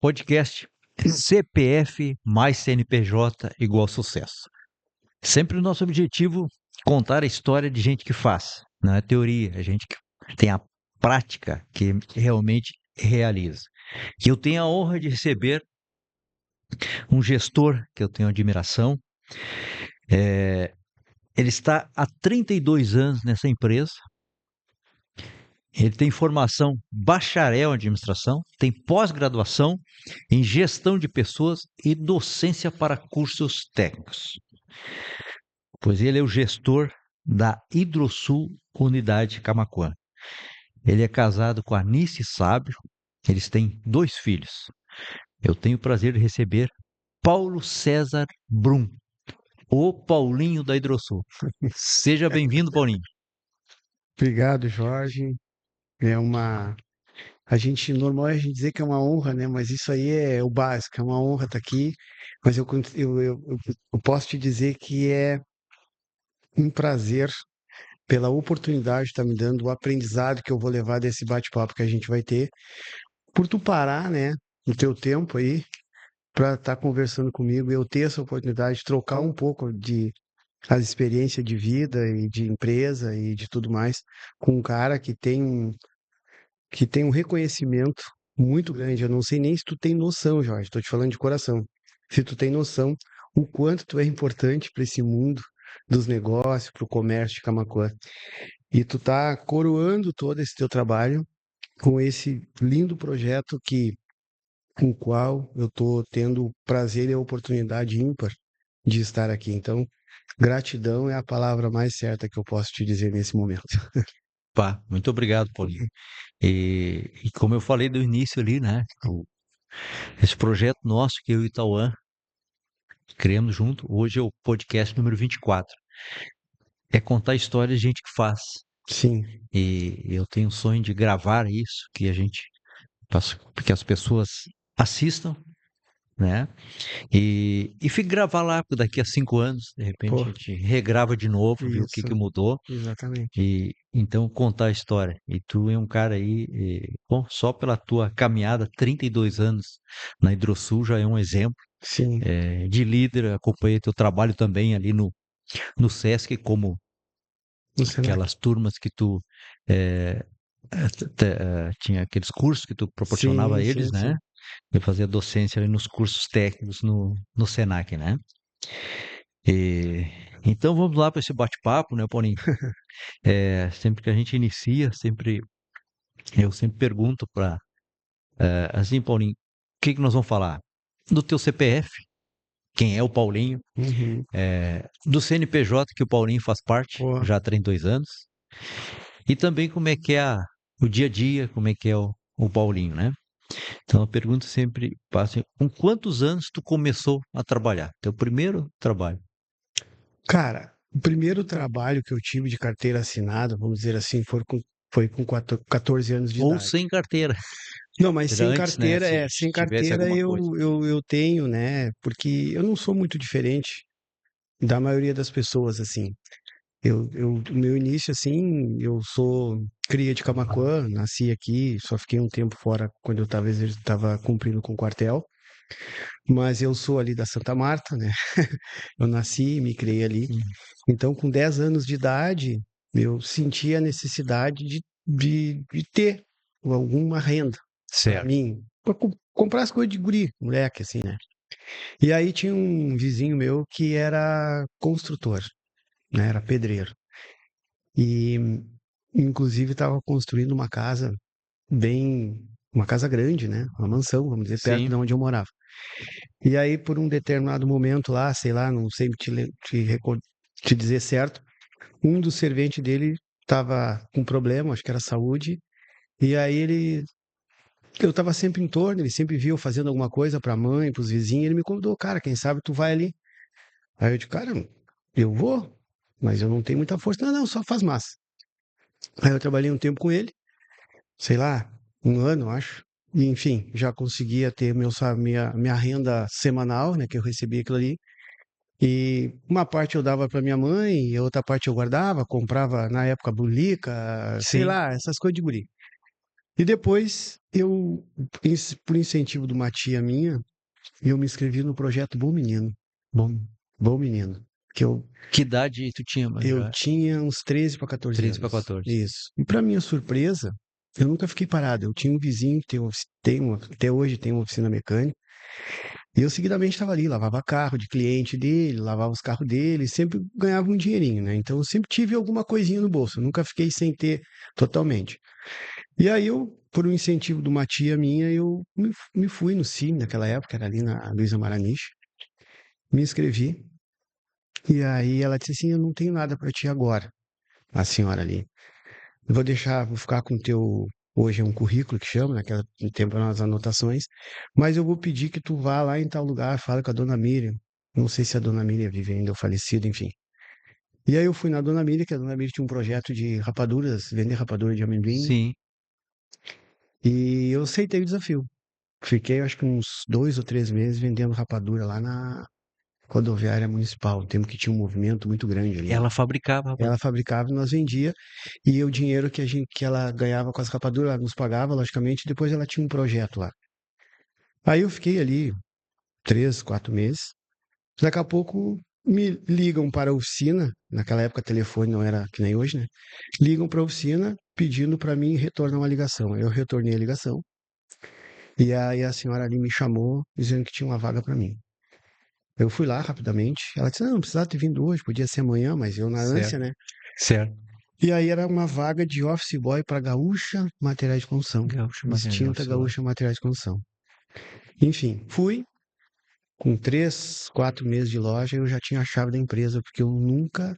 Podcast CPF mais CNPJ igual sucesso. Sempre o nosso objetivo contar a história de gente que faz, não é teoria, é gente que tem a prática que realmente realiza. E eu tenho a honra de receber um gestor que eu tenho admiração. Ele está há 32 anos nessa empresa. Ele tem formação bacharel em administração, tem pós-graduação em gestão de pessoas e docência para cursos técnicos. Pois ele é o gestor da Hidrosul Unidade Camaquã. Ele é casado com a Nice Sábio, eles têm 2 filhos. Eu tenho o prazer de receber Paulo César Brum, o Paulinho da Hidrosul. Seja bem-vindo, Paulinho. Obrigado, Jorge. É uma. Normal é a gente dizer que é uma honra, né? Mas isso aí é o básico, é uma honra estar aqui. Mas eu posso te dizer que é um prazer pela oportunidade de estar me dando, o aprendizado que eu vou levar desse bate-papo que a gente vai ter, por tu parar, né, no teu tempo aí, para estar conversando comigo e eu ter essa oportunidade de trocar um pouco de as experiências de vida e de empresa e de tudo mais com um cara que tem um reconhecimento muito grande. Eu não sei nem se tu tem noção, Jorge, estou te falando de coração. Se tu tem noção o quanto tu é importante para esse mundo dos negócios, para o comércio de Camaquã. E tu tá coroando todo esse teu trabalho com esse lindo projeto com o qual eu tô tendo o prazer e a oportunidade ímpar de estar aqui. Então, gratidão é a palavra mais certa que eu posso te dizer nesse momento. Pá, muito obrigado, Paulinho. E como eu falei do início ali, né? Esse projeto nosso que eu e o Itauã criamos junto, hoje é o podcast número 24. É contar histórias de gente que faz. Sim, E eu tenho um sonho de gravar isso, que a gente que as pessoas assistam, né? E fique gravar lá, porque daqui a 5 anos, de repente, pô, a gente regrava de novo, ver o que isso, que mudou. exatamente. E então contar a história. E tu é um cara aí, bom, só pela tua caminhada, 32 anos na Hidrosul já é um exemplo Sim, de líder. Acompanhei teu trabalho também ali no Sesc, como no Senac. aquelas turmas que tu eh, tinha aqueles cursos que tu proporcionava a Sim, eles, sim, sim. né? Eu fazia docência ali nos cursos técnicos no Senac, né? E, então vamos lá para esse bate-papo, né, Paulinho? Sempre que a gente inicia, eu sempre pergunto para, assim, Paulinho, o que que nós vamos falar? Do teu CPF, quem é o Paulinho, Uhum. do CNPJ que o Paulinho faz parte, Pô, já há 32 anos, e também como é que é o dia a dia, como é que é o Paulinho, né? Então a pergunta sempre passa, com quantos anos tu começou a trabalhar? Teu primeiro trabalho? cara, o primeiro trabalho que eu tive de carteira assinada, vamos dizer assim, foi com 14 anos de Ou idade. sem carteira? Não, mas Seja sem antes, né? carteira, Se sem tivesse carteira alguma coisa. eu tenho, né? Porque eu não sou muito diferente da maioria das pessoas, assim. O meu início, assim, eu sou cria de Camaquã, nasci aqui, só fiquei um tempo fora quando eu estava cumprindo com o quartel, mas eu sou ali da Santa Marta, né? Eu nasci e me criei ali. Hum. Então, com 10 anos de idade, eu senti a necessidade de ter alguma renda para Certo. mim, para comprar as coisas de guri, moleque, assim, né? E aí tinha um vizinho meu que era construtor, né? Era pedreiro. E, inclusive, estava construindo uma casa bem. Uma casa grande, né? Uma mansão, vamos dizer, perto Sim. de onde eu morava. E aí, por um determinado momento lá, sei lá, não sei te dizer certo, um dos serventes dele estava com problema, acho que era saúde, e aí eu estava sempre em torno, ele sempre viu eu fazendo alguma coisa para a mãe, para os vizinhos, ele me convidou, cara, quem sabe tu vai ali. Aí eu disse, cara, eu vou, mas eu não tenho muita força. Não, não, só faz massa. Aí eu trabalhei um tempo com ele, sei lá, um ano, acho. E, enfim, já conseguia ter minha renda semanal, né, que eu recebia aquilo ali. E uma parte eu dava para minha mãe, e a outra parte eu guardava, comprava na época bulica, sei Sim. lá, essas coisas de guri. E depois, por incentivo de uma tia minha, eu me inscrevi no projeto Bom Menino. Bom, Bom Menino. Que que idade tu tinha, mas eu já? tinha uns 13 para 14 13 para anos. 14. Isso. E para minha surpresa, eu nunca fiquei parado. Eu tinha um vizinho que até hoje tem uma oficina mecânica. E eu seguidamente estava ali, lavava carro de cliente dele, lavava os carros dele, sempre ganhava um dinheirinho, né? Então eu sempre tive alguma coisinha no bolso, eu nunca fiquei sem ter totalmente. E aí eu, por um incentivo de uma tia minha, eu me fui no Cine naquela época, era ali na Luiza Maranich, me inscrevi. E aí ela disse assim: Eu não tenho nada para ti agora, a senhora ali. Eu vou ficar com o teu. Hoje é um currículo que chama, naquela tempo eram as anotações, mas eu vou pedir que tu vá lá em tal lugar, fala com a dona Miriam. Não sei se a dona Miriam vive ainda ou falecida, enfim. E aí eu fui na dona Miriam, que a dona Miriam tinha um projeto de rapaduras, vender rapadura de amendoim, Sim. e eu aceitei o desafio. Fiquei, acho que uns 2 ou 3 meses vendendo rapadura lá na rodoviária municipal, um tempo que tinha um movimento muito grande ali, né? Ela fabricava, rapaz. Ela fabricava e nós vendia, e o dinheiro que ela ganhava com as rapaduras, ela nos pagava, logicamente, e depois ela tinha um projeto lá. Aí eu fiquei ali 3, 4 meses. Daqui a pouco me ligam para a oficina, naquela época o telefone não era que nem hoje, né? Ligam para a oficina pedindo para mim retornar uma ligação. Eu retornei a ligação, e aí a senhora ali me chamou dizendo que tinha uma vaga para mim. Eu fui lá rapidamente. Ela disse: Não, não precisava ter vindo hoje, podia ser amanhã, mas eu na ânsia, Certo, né? certo. E aí era uma vaga de office boy para Gaúcha Materiais de Construção. Gaúcho Material, Extinta sei lá. Gaúcha Materiais de Construção. Enfim, fui. Com 3, 4 meses de loja, eu já tinha a chave da empresa, porque eu nunca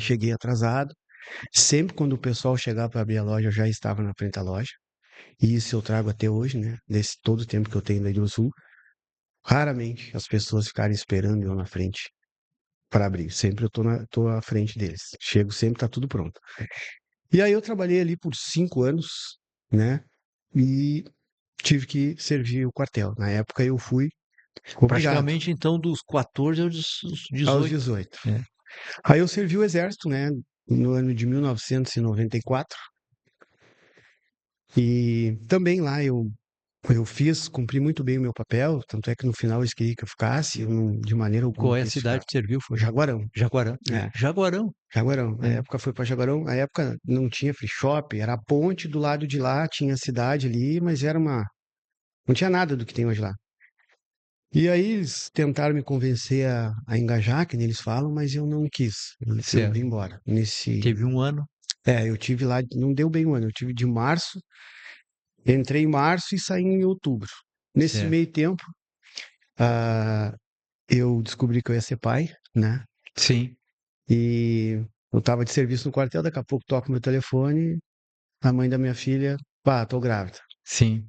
cheguei atrasado. Sempre quando o pessoal chegava para abrir a loja, eu já estava na frente da loja. E isso eu trago até hoje, né? Desse todo o tempo que eu tenho na Sul. Raramente as pessoas ficarem esperando eu na frente para abrir. Sempre eu tô à frente deles. Chego sempre, tá tudo pronto. E aí eu trabalhei ali por 5 anos, né? E tive que servir o quartel. Na época eu fui obrigado, Praticamente, então, dos 14 aos aos 18. 18. É. Aí eu servi o exército, né? No ano de 1994. E também lá eu cumpri muito bem o meu papel, tanto é que no final eles queriam que eu ficasse, eu não, de maneira alguma Qual é a quis cidade ficar. que serviu? Foi Jaguarão, Jaguarão. é, Jaguarão. Jaguarão. Na É. época foi para Jaguarão, na época não tinha free shop, era a ponte do lado de lá, tinha a cidade ali, mas não tinha nada do que tem hoje lá. E aí eles tentaram me convencer a engajar, que nem eles falam, mas eu não quis. Eu vim Certo. embora. Teve um ano. Eu tive lá, não deu bem um ano, eu tive de março, entrei em março e saí em outubro. Nesse Certo. meio tempo, ah, eu descobri que eu ia ser pai, né? Sim. E eu estava de serviço no quartel, daqui a pouco toco meu telefone, a mãe da minha filha, pá, tô grávida. Sim.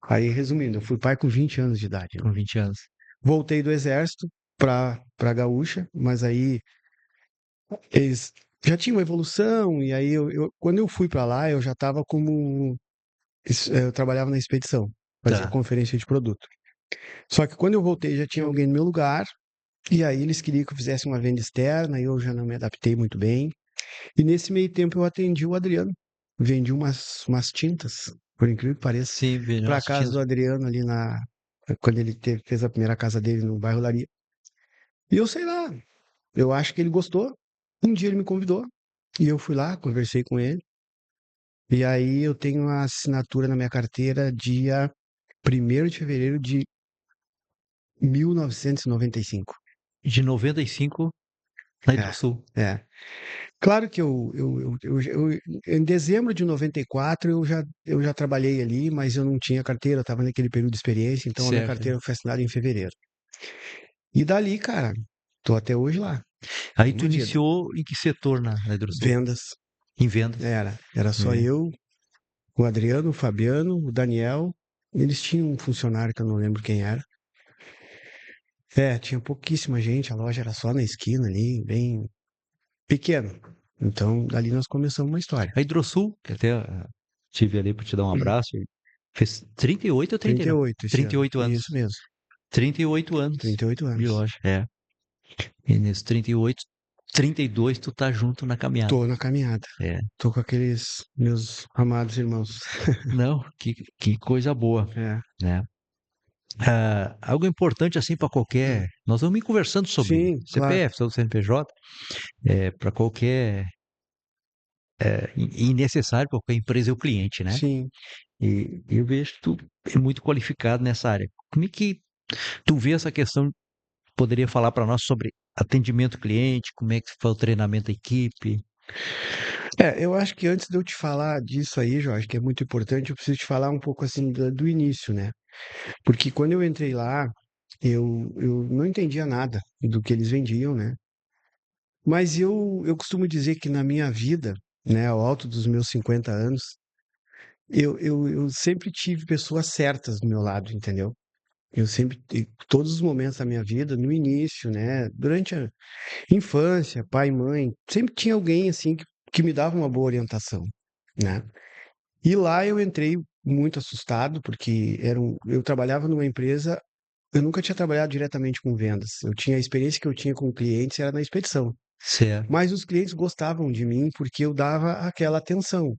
Aí, resumindo, eu fui pai com 20 anos de idade, né? Com 20 anos. Voltei do exército pra Gaúcha, mas aí eles já tinham uma evolução, e aí quando eu fui para lá, eu já estava eu trabalhava na expedição, fazia Tá. conferência de produto. Só que quando eu voltei, já tinha alguém no meu lugar, e aí eles queriam que eu fizesse uma venda externa, e eu já não me adaptei muito bem. E nesse meio tempo eu atendi o Adriano, vendi umas tintas, por incrível que pareça, Sim, Benjamin para casa assistindo. do Adriano ali quando ele fez a primeira casa dele no bairro Laria. E eu sei lá, eu acho que ele gostou. Um dia ele me convidou, e eu fui lá, conversei com ele, e aí eu tenho a assinatura na minha carteira dia 1º de fevereiro de 1995. De 95 na É, Hidrosul. é. Claro que em dezembro de 94 eu já trabalhei ali, mas eu não tinha carteira, eu estava naquele período de experiência, então a minha Certo. carteira foi assinada em fevereiro. E dali, cara, tô até hoje lá, Aí tu uma vida. iniciou em que setor na Hidrosul? Vendas, Em vendas. era só É. eu, o Adriano, o Fabiano, o Daniel. Eles tinham um funcionário que eu não lembro quem era. Tinha pouquíssima gente, a loja era só na esquina ali, bem pequeno. Então, dali nós começamos uma história. A Hidrosul, que até tive ali para te dar um abraço, fez 38 ou 39? 38 esse ano. 38 anos. Isso mesmo, 38 anos 38 de anos. loja, é. E nesses 38 32 tu tá junto na caminhada. Tô na caminhada. É. Tô com aqueles meus amados irmãos. Não, que coisa boa, É. né? Algo importante assim para qualquer. Nós vamos ir conversando sobre Sim, claro. CPF, sobre CNPJ, para qualquer. E necessário para qualquer empresa é o cliente, né? Sim. E eu vejo que tu é muito qualificado nessa área. Como é que tu vê essa questão? Poderia falar para nós sobre atendimento cliente, como é que foi o treinamento da equipe? Eu acho que antes de eu te falar disso aí, Jorge, que é muito importante, eu preciso te falar um pouco assim do início, né? Porque quando eu entrei lá, eu não entendia nada do que eles vendiam, né? Mas eu costumo dizer que na minha vida, né, ao alto dos meus 50 anos, eu sempre tive pessoas certas do meu lado, entendeu? Eu sempre, todos os momentos da minha vida, no início, né, durante a infância, pai e mãe, sempre tinha alguém assim que me dava uma boa orientação, né? E lá eu entrei muito assustado, porque eu trabalhava numa empresa, eu nunca tinha trabalhado diretamente com vendas. Eu tinha a experiência que eu tinha com clientes era na expedição. Certo. Mas os clientes gostavam de mim porque eu dava aquela atenção.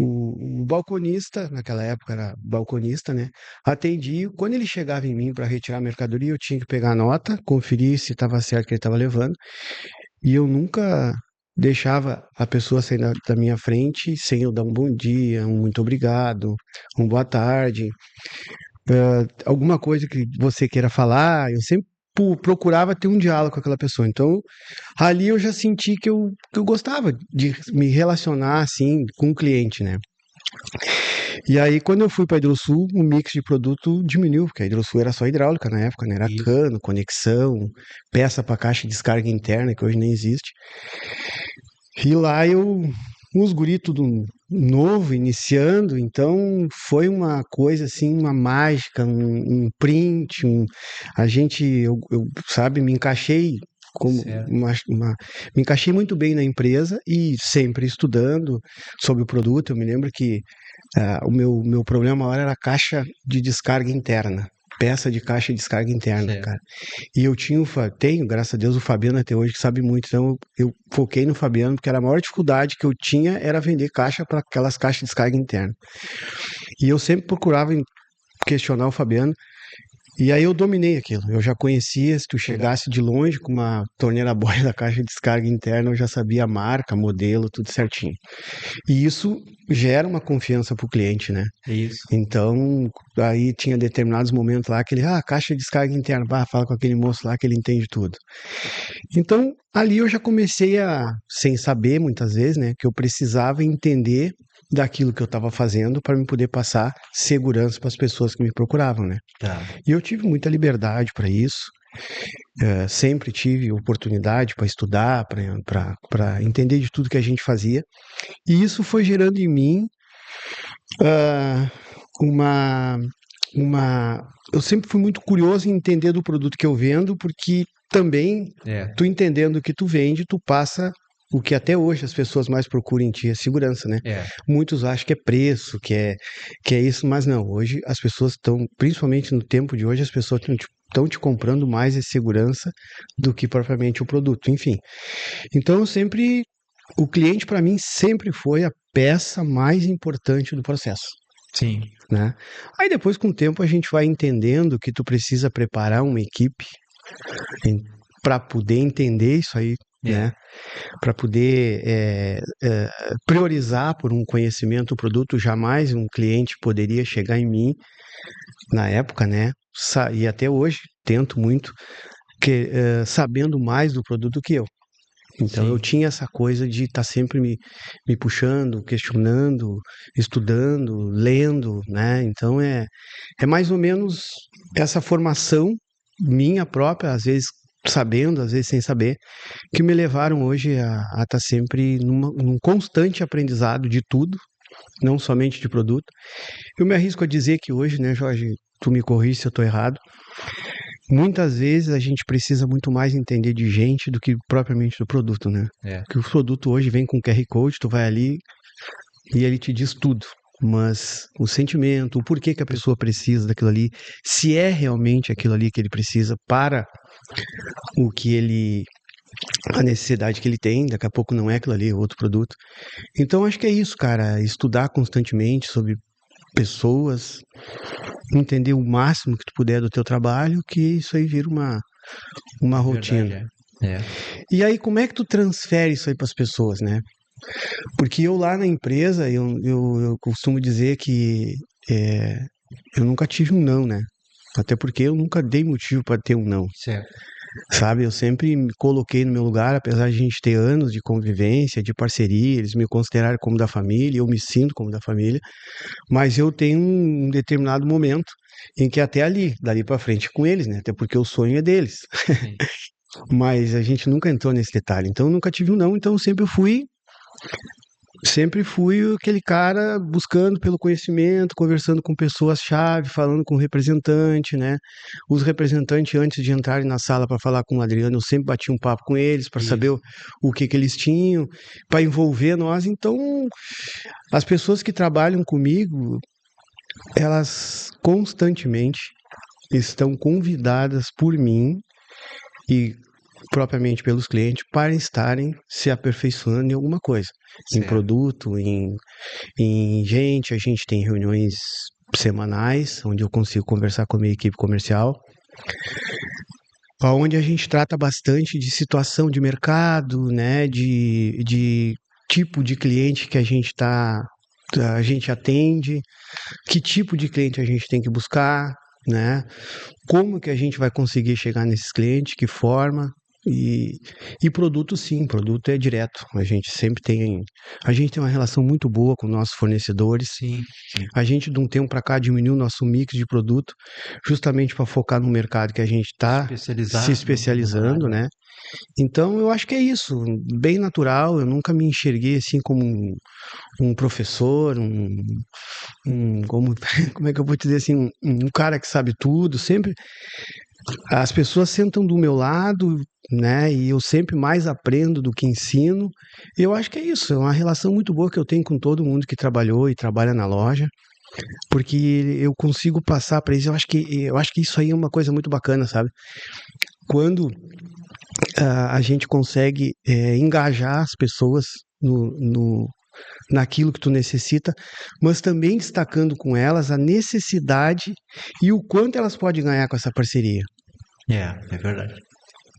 O balconista, naquela época era balconista, né? Atendia. Quando ele chegava em mim para retirar a mercadoria, eu tinha que pegar a nota, conferir se estava certo que ele estava levando. E eu nunca deixava a pessoa sair da minha frente sem eu dar um bom dia, um muito obrigado, um boa tarde, alguma coisa que você queira falar. Eu sempre procurava ter um diálogo com aquela pessoa. Então, ali eu já senti que eu gostava de me relacionar assim com o cliente, né? E aí, quando eu fui para a Hidrosul, o mix de produto diminuiu, porque a Hidrosul era só hidráulica na época, né? Era Isso. cano, conexão, peça para caixa de descarga interna, que hoje nem existe. E lá uns guri tudo novo, iniciando, então foi uma coisa assim, uma mágica, um print, a gente, sabe, me encaixei como Certo. me encaixei muito bem na empresa e sempre estudando sobre o produto. Eu me lembro que o meu problema maior era a caixa de descarga interna. Peça de caixa de descarga interna, Certo. cara. E eu tenho, graças a Deus, o Fabiano até hoje que sabe muito. Então eu foquei no Fabiano, porque era a maior dificuldade que eu tinha era vender caixa para aquelas caixas de descarga interna. E eu sempre procurava questionar o Fabiano. E aí eu dominei aquilo. Eu já conhecia, se tu chegasse de longe com uma torneira boia da caixa de descarga interna, eu já sabia a marca, modelo, tudo certinho. E isso gera uma confiança para o cliente, né? Isso. Então, aí tinha determinados momentos lá que ele, caixa de descarga interna, fala com aquele moço lá que ele entende tudo. Então, ali eu já comecei sem saber muitas vezes, né, que eu precisava entender daquilo que eu estava fazendo para me poder passar segurança para as pessoas que me procuravam, né? Tá. E eu tive muita liberdade para isso. Sempre tive oportunidade para estudar, para entender de tudo que a gente fazia. E isso foi gerando em mim ah, uma, eu sempre fui muito curioso em entender do produto que eu vendo, porque também tu entendendo o que tu vende, tu passa o que até hoje as pessoas mais procuram em ti é segurança, né? Muitos acham que é preço, que é isso, mas não. Hoje as pessoas estão, principalmente no tempo de hoje, as pessoas estão te comprando mais a segurança do que propriamente o produto, enfim. Então o cliente para mim sempre foi a peça mais importante do processo. Sim. Né? Aí depois, com o tempo, a gente vai entendendo que tu precisa preparar uma equipe para poder entender isso aí, né? Para poder priorizar por um conhecimento o produto. Jamais um cliente poderia chegar em mim na época, né? E até hoje tento muito sabendo mais do produto que eu. Então eu tinha essa coisa de estar sempre me puxando, questionando, estudando, lendo, né? Então é mais ou menos essa formação minha própria, às vezes sabendo, às vezes sem saber, que me levaram hoje a estar sempre num constante aprendizado de tudo, não somente de produto. Eu me arrisco a dizer que hoje, né, Jorge, tu me corrige se eu estou errado, muitas vezes a gente precisa muito mais entender de gente do que propriamente do produto, né? Porque o produto hoje vem com QR Code, tu vai ali e ele te diz tudo. Mas o sentimento, o porquê que a pessoa precisa daquilo ali, se é realmente aquilo ali que ele precisa para o que ele a necessidade que ele tem, daqui a pouco não é aquilo ali, é outro produto. Então acho que é isso, cara, estudar constantemente sobre pessoas, entender o máximo que tu puder do teu trabalho, que isso aí vira uma rotina. Verdade, é. E aí como é que tu transfere isso aí para as pessoas, né? Porque eu lá na empresa, eu costumo dizer que eu nunca tive um não, né? Até porque eu nunca dei motivo para ter um não. Certo. Sabe, eu sempre me coloquei no meu lugar, apesar de a gente ter anos de convivência, de parceria, eles me consideraram como da família, eu me sinto como da família, mas eu tenho um determinado momento em que até ali, dali para frente com eles, né? Até porque o sonho é deles. Sim. Mas a gente nunca entrou nesse detalhe. Então eu nunca tive um não, então sempre fui aquele cara buscando pelo conhecimento, conversando com pessoas-chave, falando com representante, né? Os representantes, antes de entrarem na sala para falar com o Adriano, eu sempre bati um papo com eles para saber o que eles tinham, para envolver nós. Então, as pessoas que trabalham comigo, elas constantemente estão convidadas por mim e propriamente pelos clientes para estarem se aperfeiçoando em alguma coisa, em produto, em gente. A gente tem reuniões semanais onde eu consigo conversar com a minha equipe comercial, onde a gente trata bastante de situação de mercado, né, de tipo de cliente que a gente atende, que tipo de cliente a gente tem que buscar, né? Como que a gente vai conseguir chegar nesses clientes, que forma. E produto, sim, produto é direto. A gente tem uma relação muito boa com nossos fornecedores. Sim. A gente, de um tempo para cá, diminuiu o nosso mix de produto, justamente para focar no mercado que a gente está se especializando, né? Então, eu acho que é isso, bem natural. Eu nunca me enxerguei assim como um professor, como é que eu vou te dizer assim, um cara que sabe tudo. Sempre as pessoas sentam do meu lado, né? E eu sempre mais aprendo do que ensino. Eu acho que é isso, é uma relação muito boa que eu tenho com todo mundo que trabalhou e trabalha na loja, porque eu consigo passar para eles. Eu acho que isso aí é uma coisa muito bacana, sabe? Quando a gente consegue engajar as pessoas naquilo que tu necessita, mas também destacando com elas a necessidade e o quanto elas podem ganhar com essa parceria. É verdade.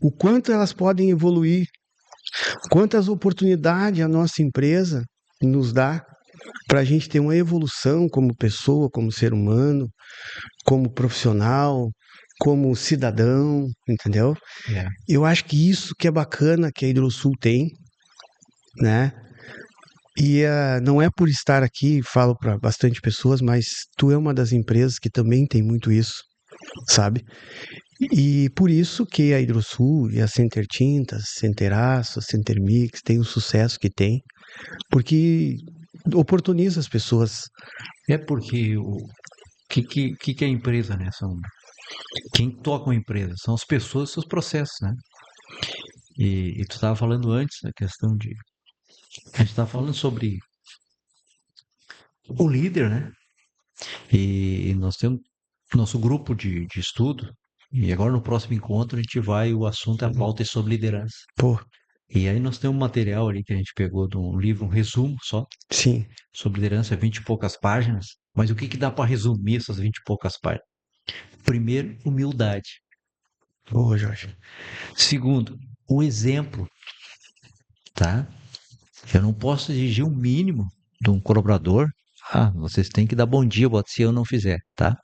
O quanto elas podem evoluir, quantas oportunidades a nossa empresa nos dá para a gente ter uma evolução como pessoa, como ser humano, como profissional, como cidadão, entendeu? Eu acho que isso que é bacana que a Hidrosul tem, né? E não é por estar aqui, falo para bastante pessoas, mas tu é uma das empresas que também tem muito isso, sabe? E por isso que a Hidrosul e a Center Tintas, Center Aço, Center Mix tem o sucesso que tem, porque oportuniza as pessoas. É porque o que é a empresa, né? Quem toca uma empresa são as pessoas e seus processos, né? E tu estava falando antes da questão de. A gente estava falando sobre o líder, né? E nós temos nosso grupo de estudo. E agora no próximo encontro o assunto é a pauta é sobre liderança. Pô, E aí nós temos um material ali que a gente pegou de um livro, um resumo só, sim. sobre liderança, 20 e poucas páginas. Mas o que dá para resumir essas 20 e poucas páginas? Primeiro, humildade. Boa, Jorge. Segundo, o exemplo, tá? Eu não posso exigir o mínimo de um colaborador. Vocês têm que dar bom dia, se eu não fizer, tá?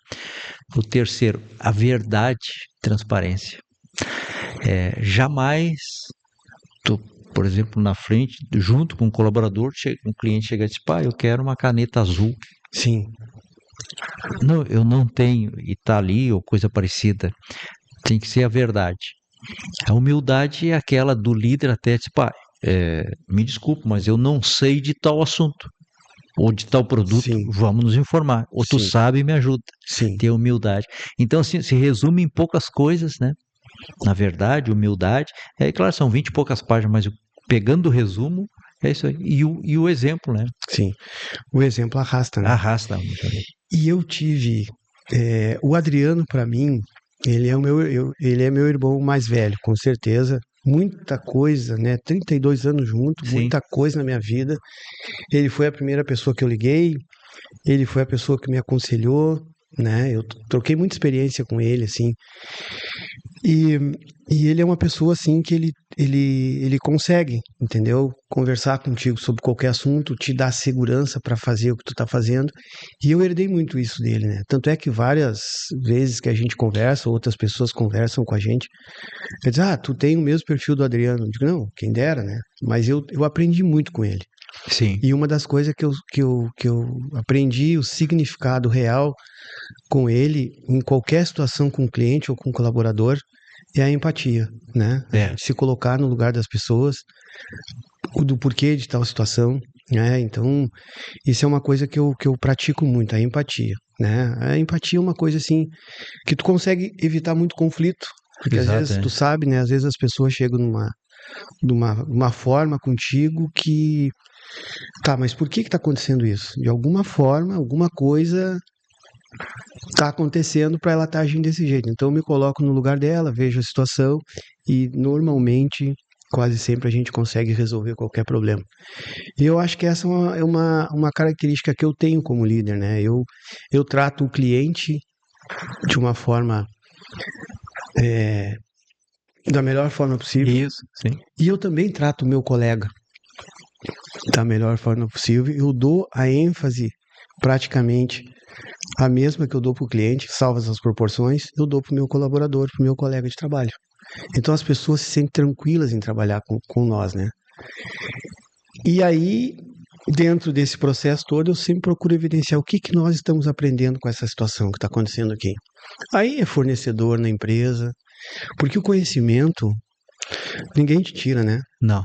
O terceiro, a verdade, transparência. Jamais tu, por exemplo, na frente, junto com um colaborador, um cliente chega e diz, eu quero uma caneta azul. Sim. Não, eu não tenho, e tá ali, ou coisa parecida. Tem que ser a verdade. A humildade é aquela do líder até, me desculpe, mas eu não sei de tal assunto. Ou de tal produto, Sim. vamos nos informar. Ou tu Sim. sabe e me ajuda. Sim. Ter humildade. Então, assim, se resume em poucas coisas, né? Na verdade, humildade. Claro, são 20 e poucas páginas, mas pegando o resumo, é isso aí. E o exemplo, né? Sim. O exemplo arrasta, né? Arrasta. E eu tive. O Adriano, para mim, ele é meu irmão mais velho, com certeza. muita coisa, né? 32 anos junto, Sim. muita coisa na minha vida. Ele foi a primeira pessoa que eu liguei, ele foi a pessoa que me aconselhou, né? Eu troquei muita experiência com ele, assim. E, e ele é uma pessoa, assim, que ele consegue, entendeu? Conversar contigo sobre qualquer assunto, te dar segurança para fazer o que tu tá fazendo. E eu herdei muito isso dele, né? Tanto é que várias vezes que a gente conversa, outras pessoas conversam com a gente, ele diz, tu tem o mesmo perfil do Adriano. Eu digo, não, quem dera, né? Mas eu aprendi muito com ele. Sim. E uma das coisas que eu aprendi, o significado real com ele, em qualquer situação com o cliente ou com o colaborador, é a empatia, né? A gente se colocar no lugar das pessoas, do porquê de tal situação, né? Então, isso é uma coisa que eu pratico muito, a empatia, né? A empatia é uma coisa, assim, que tu consegue evitar muito conflito, porque às Exato, vezes, tu sabe, né? Às vezes as pessoas chegam numa forma contigo que tá, mas por que tá acontecendo isso? De alguma forma, alguma coisa tá acontecendo para ela estar agindo desse jeito. Então eu me coloco no lugar dela, vejo a situação e normalmente, quase sempre a gente consegue resolver qualquer problema. E eu acho que essa é uma característica que eu tenho como líder, né? Eu trato o cliente de uma forma da melhor forma possível Isso, sim. e eu também trato o meu colega da melhor forma possível. Eu dou a ênfase praticamente a mesma que eu dou para o cliente, salvas as proporções, eu dou para o meu colaborador, para o meu colega de trabalho. Então as pessoas se sentem tranquilas em trabalhar com nós, né? E aí, dentro desse processo todo, eu sempre procuro evidenciar o que nós estamos aprendendo com essa situação que está acontecendo aqui. Aí é fornecedor na empresa, porque o conhecimento ninguém te tira, né? Não,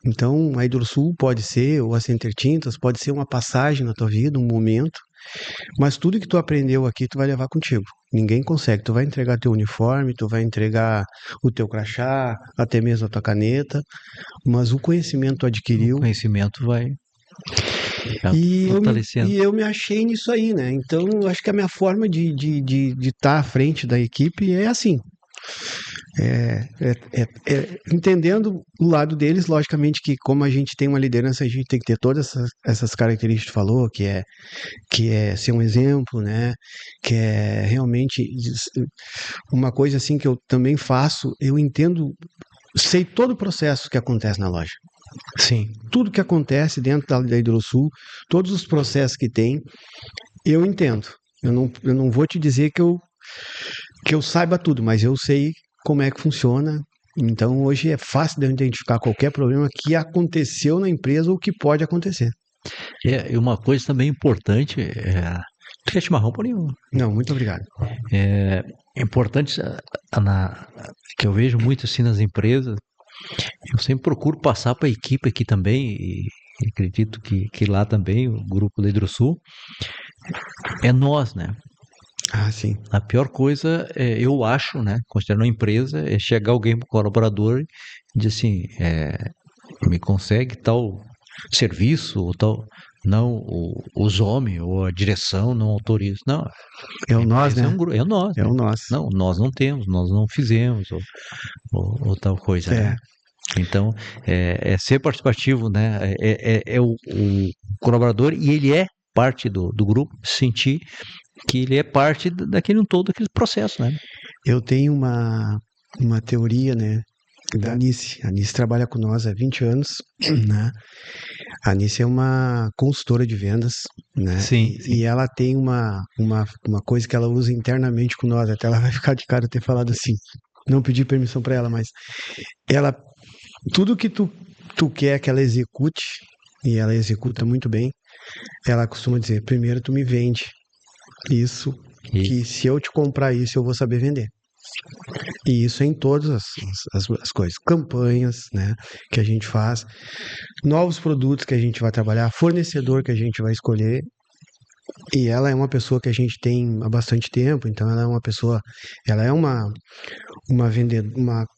Então, a Hidrosul pode ser, ou a Center Tintas, pode ser uma passagem na tua vida, um momento, mas tudo que tu aprendeu aqui, tu vai levar contigo. Ninguém consegue. Tu vai entregar teu uniforme, tu vai entregar o teu crachá, até mesmo a tua caneta, mas o conhecimento tu o adquiriu. conhecimento vai E eu, me, fortalecendo. e eu me achei nisso aí, né? Então, eu acho que a minha forma de estar à frente da equipe é assim. Entendendo o lado deles, logicamente que como a gente tem uma liderança, a gente tem que ter todas essas características que tu falou, que é ser um exemplo, né? Que é realmente uma coisa assim que eu também faço, eu entendo, sei todo o processo que acontece na loja. Sim. Tudo que acontece dentro da Hidrosul, todos os processos que tem, eu entendo. Eu não vou te dizer que eu saiba tudo, mas eu sei como é que funciona. Então hoje é fácil de eu identificar qualquer problema que aconteceu na empresa ou que pode acontecer. E uma coisa também importante tu quer chimarrão por nenhum. Não, muito obrigado. É importante que eu vejo muito assim nas empresas. Eu sempre procuro passar para a equipe aqui também, e acredito que lá também, o grupo da Hidrosul, é nós, né? Ah, sim. A pior coisa, eu acho, né, considerando uma empresa, é chegar alguém para o colaborador e dizer assim, me consegue tal serviço ou tal. Não, os homens ou a direção não autorizam. Não, É a o nós, empresa é né? um grupo, é nós, É né? o nós. Não, nós não temos, nós não fizemos, ou tal coisa, né? É. Então, ser participativo, né? É o colaborador e ele é parte do grupo, sentir que ele é parte daquele todo, daquele processo, né? Eu tenho uma teoria, né, da Anice. A Anice trabalha com nós há 20 anos, né? A Anice é uma consultora de vendas, né? Sim, E ela tem uma coisa que ela usa internamente com nós. Até ela vai ficar de cara ter falado assim. Não pedi permissão para ela, mas ela, tudo que tu quer que ela execute, e ela executa muito bem, ela costuma dizer: primeiro tu me vende isso, que se eu te comprar isso, eu vou saber vender. E isso é em todas as coisas, campanhas, né, que a gente faz, novos produtos que a gente vai trabalhar, fornecedor que a gente vai escolher. E ela é uma pessoa que a gente tem há bastante tempo, então ela é uma pessoa, ela é uma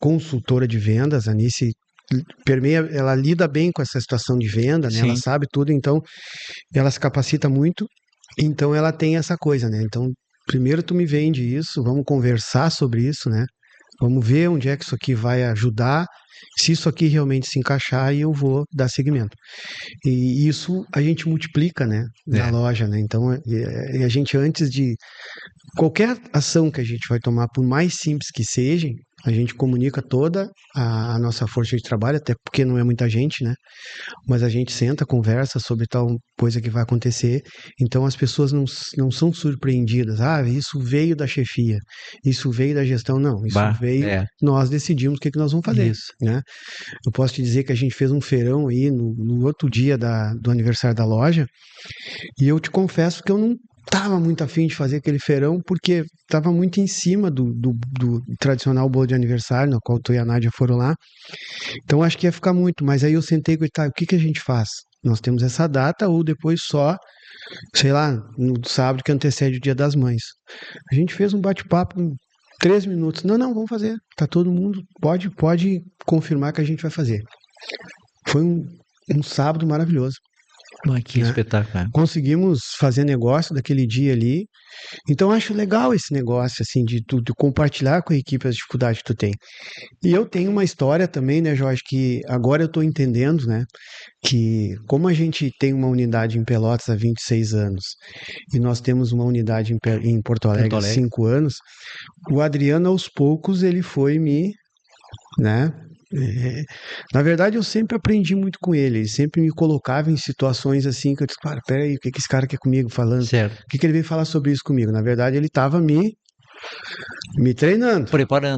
consultora de vendas. A Nice permeia, ela lida bem com essa situação de venda, né? Ela sim. sabe tudo, então ela se capacita muito. Então ela tem essa coisa, né? Então, primeiro tu me vende isso, vamos conversar sobre isso, né? Vamos ver onde é que isso aqui vai ajudar, se isso aqui realmente se encaixar, e eu vou dar seguimento. E isso a gente multiplica, né, na loja, né? Então, a gente, antes de qualquer ação que a gente vai tomar, por mais simples que seja, a gente comunica toda a nossa força de trabalho, até porque não é muita gente, né? Mas a gente senta, conversa sobre tal coisa que vai acontecer. Então as pessoas não são surpreendidas. Ah, isso veio da chefia, isso veio da gestão. Não, isso veio. Nós decidimos o que nós vamos fazer. Isso. Né? Eu posso te dizer que a gente fez um feirão aí no outro dia do aniversário da loja, e eu te confesso que eu não estava muito afim de fazer aquele feirão, porque estava muito em cima do tradicional bolo de aniversário, no qual tu e a Nádia foram lá. Então acho que ia ficar muito, mas aí eu sentei e tá, o que a gente faz? Nós temos essa data, ou depois só, sei lá, no sábado que antecede o Dia das Mães. A gente fez um bate-papo em 3 minutos. Não, vamos fazer. Tá todo mundo, pode confirmar que a gente vai fazer. Foi um sábado maravilhoso. Que espetáculo. Conseguimos fazer negócio daquele dia ali. Então acho legal esse negócio, assim, de compartilhar com a equipe as dificuldades que tu tem. E eu tenho uma história também, né, Jorge, que agora eu estou entendendo, né, que como a gente tem uma unidade em Pelotas há 26 anos e nós temos uma unidade em Porto Alegre há 5 anos, o Adriano, aos poucos, ele foi né, na verdade, eu sempre aprendi muito com ele. Ele sempre me colocava em situações assim que eu disse, cara, peraí, o que esse cara quer comigo falando? Certo. O que ele veio falar sobre isso comigo? Na verdade, ele estava me treinando,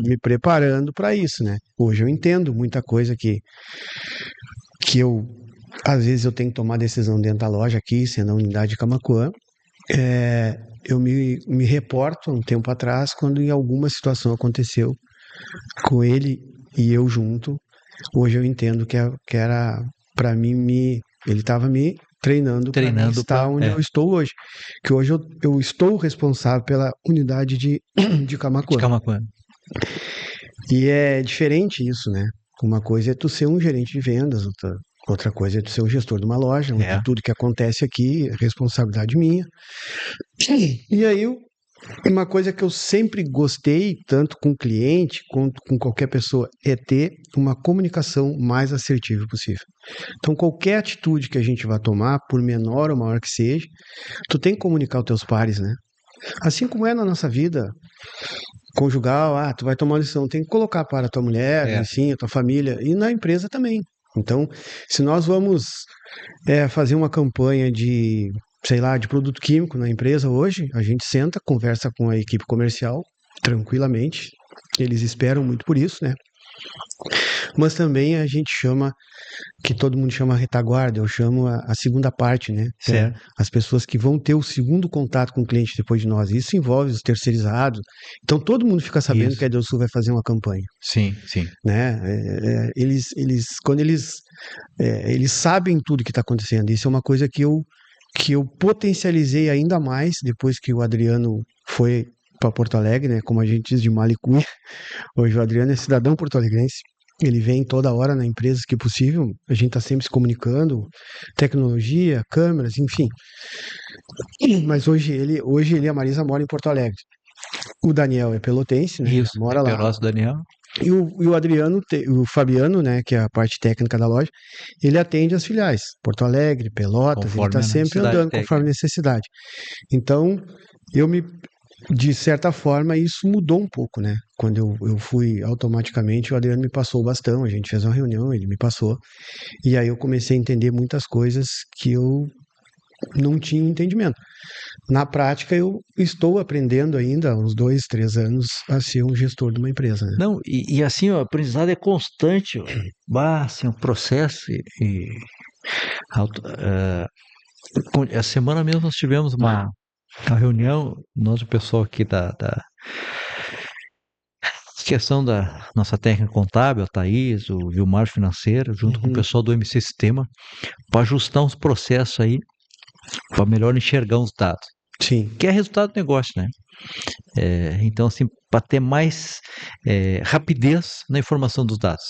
me preparando para isso, né? Hoje eu entendo muita coisa que eu, às vezes, eu tenho que tomar decisão dentro da loja aqui, sendo a unidade de Camaquã. Eu me reporto um tempo atrás, quando em alguma situação aconteceu com ele e eu junto. Hoje eu entendo que era para mim, ele estava me treinando para estar onde eu estou hoje. Que hoje eu estou responsável pela unidade de Camaquã. E é diferente isso, né? Uma coisa é tu ser um gerente de vendas, outra coisa é tu ser um gestor de uma loja, onde tudo que acontece aqui é responsabilidade minha. E aí uma coisa que eu sempre gostei, tanto com o cliente quanto com qualquer pessoa, é ter uma comunicação mais assertiva possível. Então, qualquer atitude que a gente vai tomar, por menor ou maior que seja, tu tem que comunicar aos teus pares, né? Assim como é na nossa vida conjugal, tu vai tomar uma lição, tem que colocar para a tua mulher, assim, a tua família, e na empresa também. Então, se nós vamos fazer uma campanha de, sei lá, de produto químico na empresa hoje, a gente senta, conversa com a equipe comercial tranquilamente, eles esperam muito por isso, né? Mas também a gente chama, que todo mundo chama retaguarda, eu chamo a segunda parte, né? Certo. As pessoas que vão ter o segundo contato com o cliente depois de nós. Isso envolve os terceirizados. Então todo mundo fica sabendo que a Edelsul vai fazer uma campanha. Sim. Né? Quando eles sabem tudo que está acontecendo. Isso é uma coisa que eu potencializei ainda mais depois que o Adriano foi para Porto Alegre, né? Como a gente diz, de Malicuia. Hoje o Adriano é cidadão porto-alegrense. Ele vem toda hora na empresa que possível. A gente está sempre se comunicando, tecnologia, câmeras, enfim. Mas hoje ele e a Marisa moram em Porto Alegre. O Daniel é pelotense, né? Isso, mora lá. Pelotas, Daniel. E o Adriano, o Fabiano, né, que é a parte técnica da loja, ele atende as filiais, Porto Alegre, Pelotas, conforme ele está sempre andando conforme a necessidade. Então, de certa forma, isso mudou um pouco, né? Quando eu fui automaticamente, o Adriano me passou o bastão, a gente fez uma reunião, ele me passou, e aí eu comecei a entender muitas coisas que eu não tinha entendimento. Na prática, eu estou aprendendo ainda, há uns 2, 3 anos, a ser um gestor de uma empresa. Né? Não, e assim, o aprendizado é constante. Assim, um processo. A semana mesmo nós tivemos uma reunião, nós, o pessoal aqui da questão da nossa técnica contábil, a Thaís, o Vilmar Financeiro, junto com o pessoal do MC Sistema, para ajustar uns processos aí, para melhor enxergar os dados. Sim. Que é resultado do negócio, né? Então, assim, para ter mais rapidez na informação dos dados.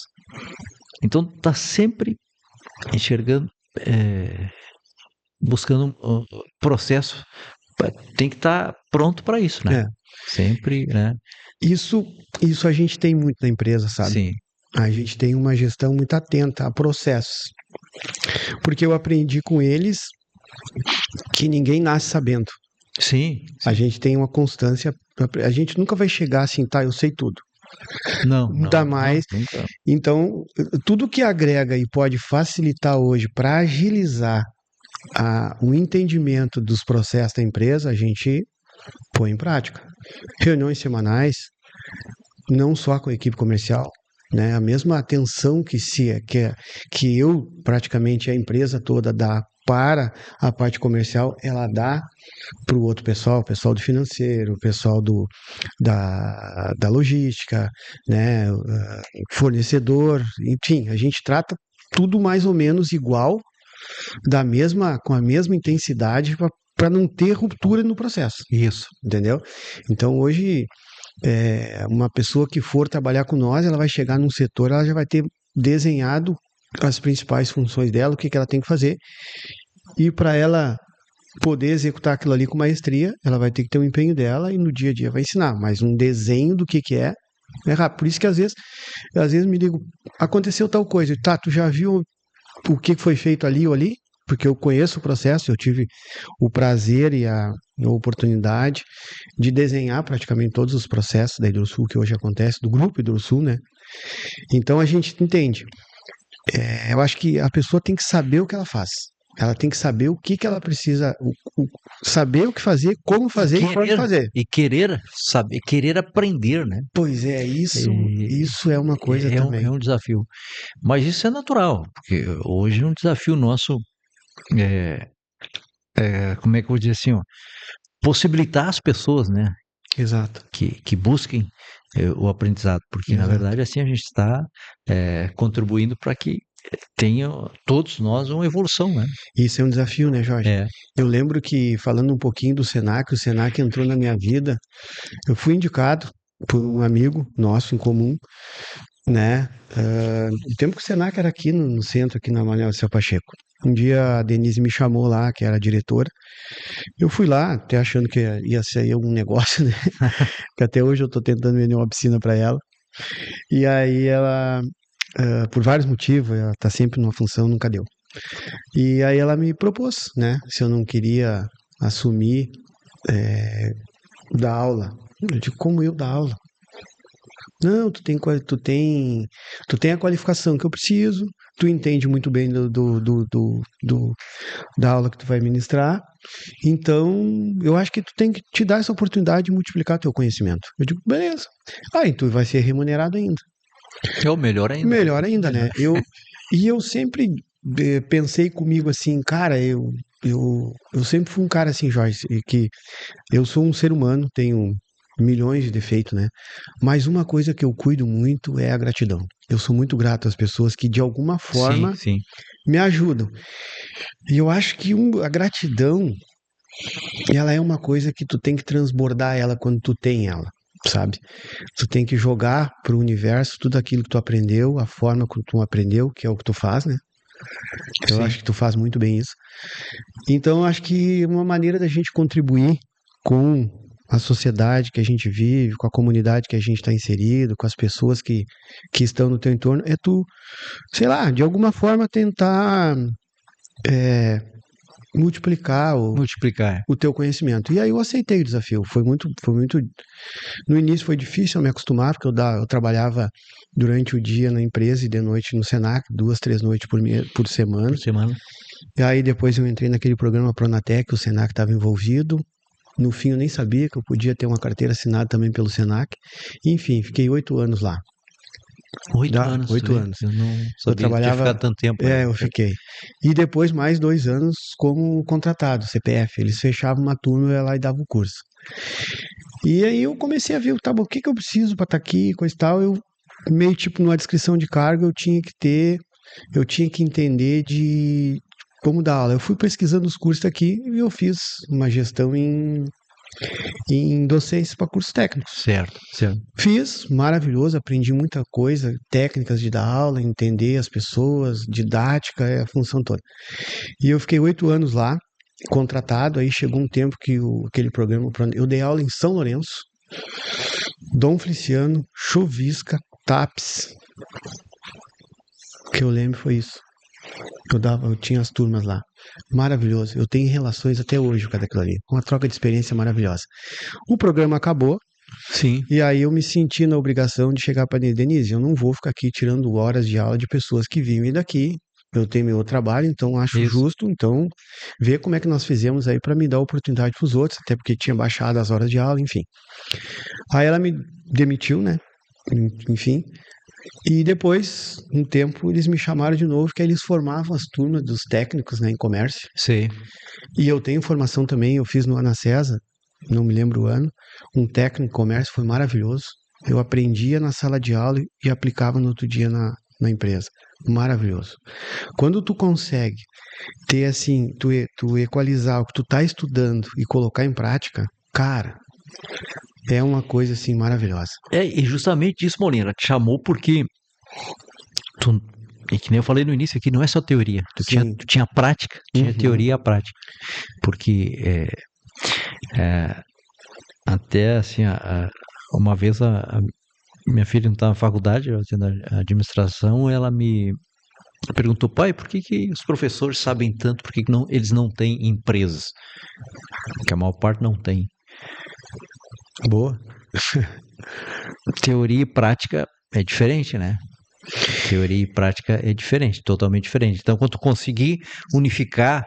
Então, tá sempre enxergando, buscando um processo tem que estar pronto para isso, né? É. Sempre, né? Isso a gente tem muito na empresa, sabe? Sim, A gente tem uma gestão muito atenta a processos. Porque eu aprendi com eles que ninguém nasce sabendo. sim, A sim. gente tem uma constância. A gente nunca vai chegar assim, tá, eu sei tudo. Não, Ainda mais. nunca. Então, tudo que agrega e pode facilitar hoje para agilizar o entendimento dos processos da empresa, a gente põe em prática. Reuniões semanais, não só com a equipe comercial, né? A mesma atenção que eu, praticamente a empresa toda, dá para a parte comercial, ela dá para o outro pessoal, o pessoal do financeiro, o pessoal da logística, né? Fornecedor, enfim, a gente trata tudo mais ou menos igual, com a mesma intensidade, para não ter ruptura no processo, Isso. entendeu? Então hoje uma pessoa que for trabalhar com nós, ela vai chegar num setor, ela já vai ter desenhado as principais funções dela, o que ela tem que fazer, e para ela poder executar aquilo ali com maestria, ela vai ter que ter o empenho dela e no dia a dia vai ensinar, mas um desenho do que é rápido. Por isso que às vezes me digo, aconteceu tal coisa, tá, tu já viu o que foi feito ali ou ali? Porque eu conheço o processo, eu tive o prazer e a oportunidade de desenhar praticamente todos os processos da Hidrosul que hoje acontece, do grupo Hidrosul, né? Então a gente entende. Eu acho que a pessoa tem que saber o que ela faz. Ela tem que saber o que ela precisa, saber o que fazer, como fazer e quando fazer. E querer saber, querer aprender, né? Pois é, isso é uma coisa É também. um desafio. Mas isso é natural, porque hoje é um desafio nosso, como é que eu vou dizer assim, ó, possibilitar as pessoas, né, Exato, que busquem o aprendizado, porque na exato. verdade assim a gente está contribuindo para que tenha todos nós uma evolução, né? Isso é um desafio, né, Jorge? É, Eu lembro que, falando um pouquinho do Senac, o Senac entrou na minha vida. Eu fui indicado por um amigo nosso em comum, né? O tempo que o Senac era aqui no centro, aqui na Manuel Seu Pacheco. Um dia a Denise me chamou lá, que era a diretora. Eu fui lá, até achando que ia ser um negócio, né? Que até hoje eu tô tentando vender uma piscina para ela. E aí ela, por vários motivos, ela tá sempre numa função, nunca deu. E aí ela me propôs, né? Se eu não queria assumir dar aula. Eu digo, como eu dar aula? Não, tu tem a qualificação que eu preciso, tu entende muito bem da aula que tu vai ministrar, então eu acho que tu tem que te dar essa oportunidade de multiplicar teu conhecimento. Eu digo, beleza. E tu vai ser remunerado ainda. é o melhor ainda. Melhor ainda, né? Eu sempre pensei comigo assim, cara, eu sempre fui um cara assim, Jorge, que eu sou um ser humano, tenho milhões de defeitos, né? Mas uma coisa que eu cuido muito é a gratidão. Eu sou muito grato às pessoas que de alguma Sim, forma sim. me ajudam. E eu acho que a gratidão, ela é uma coisa que tu tem que transbordar ela quando tu tem ela, sabe? Tu tem que jogar pro universo tudo aquilo que tu aprendeu, a forma que tu aprendeu, que é o que tu faz, né? Eu Sim. acho que tu faz muito bem isso. Então, eu acho que uma maneira da gente contribuir com a sociedade que a gente vive, com a comunidade que a gente está inserido, com as pessoas que estão no teu entorno, é tu, sei lá, de alguma forma tentar multiplicar Multiplicar. o teu conhecimento. E aí eu aceitei o desafio. Foi muito. No início foi difícil eu me acostumar, porque eu trabalhava durante o dia na empresa e de noite no Senac, 2, 3 noites por semana. Por semana. E aí depois eu entrei naquele programa Pronatec, o Senac estava envolvido. No fim eu nem sabia que eu podia ter uma carteira assinada também pelo Senac. Enfim, fiquei 8 anos lá. 8 anos. 8 anos. Eu não Eu sabia que tinha trabalhava. ficado tanto tempo. Eu fiquei. E depois mais 2 anos como contratado, CPF. Eles fechavam uma turma, eu ia lá e dava o curso. E aí eu comecei a ver, tá bom, o que eu preciso para estar aqui, coisa e tal. Eu, meio tipo, numa descrição de cargo, eu tinha que entender de como dar aula. Eu fui pesquisando os cursos aqui e eu fiz uma gestão em docência para cursos técnicos. Certo, certo. Fiz, maravilhoso, aprendi muita coisa, técnicas de dar aula, entender as pessoas, didática, a função toda. E eu fiquei 8 anos lá. contratado, aí chegou um tempo que aquele programa, eu dei aula em São Lourenço, Dom Feliciano, Chuvisca, TAPS, que eu lembro foi isso. Eu tinha as turmas lá. Maravilhoso. Eu tenho relações até hoje com aquilo ali. Uma troca de experiência maravilhosa. O programa acabou. Sim. E aí eu me senti na obrigação de chegar para Denise, eu não vou ficar aqui tirando horas de aula de pessoas que vivem daqui. Eu tenho meu trabalho, então acho Isso. justo, então ver como é que nós fizemos aí para me dar oportunidade para os outros, até porque tinha baixado as horas de aula, enfim. Aí ela me demitiu, né? Enfim. E depois, um tempo, eles me chamaram de novo, que aí eles formavam as turmas dos técnicos, né, em comércio. Sim. E eu tenho formação também, eu fiz no Ana César, não me lembro o ano, um técnico em comércio, foi maravilhoso. Eu aprendia na sala de aula e aplicava no outro dia na empresa. Maravilhoso. Quando tu consegue ter assim, tu equalizar o que tu tá estudando e colocar em prática, cara, é uma coisa assim maravilhosa. E justamente isso, Molina, ela te chamou porque e que nem eu falei no início aqui, não é só teoria. Tu tinha prática, tinha teoria e a prática. Porque até assim, uma vez a minha filha não estava na faculdade, eu tinha na administração, ela me perguntou, pai, por que os professores sabem tanto, por que não, eles não têm empresas? Porque a maior parte não tem. Boa. Teoria e prática é diferente, né? Teoria e prática é diferente, totalmente diferente. Então, quando tu conseguir unificar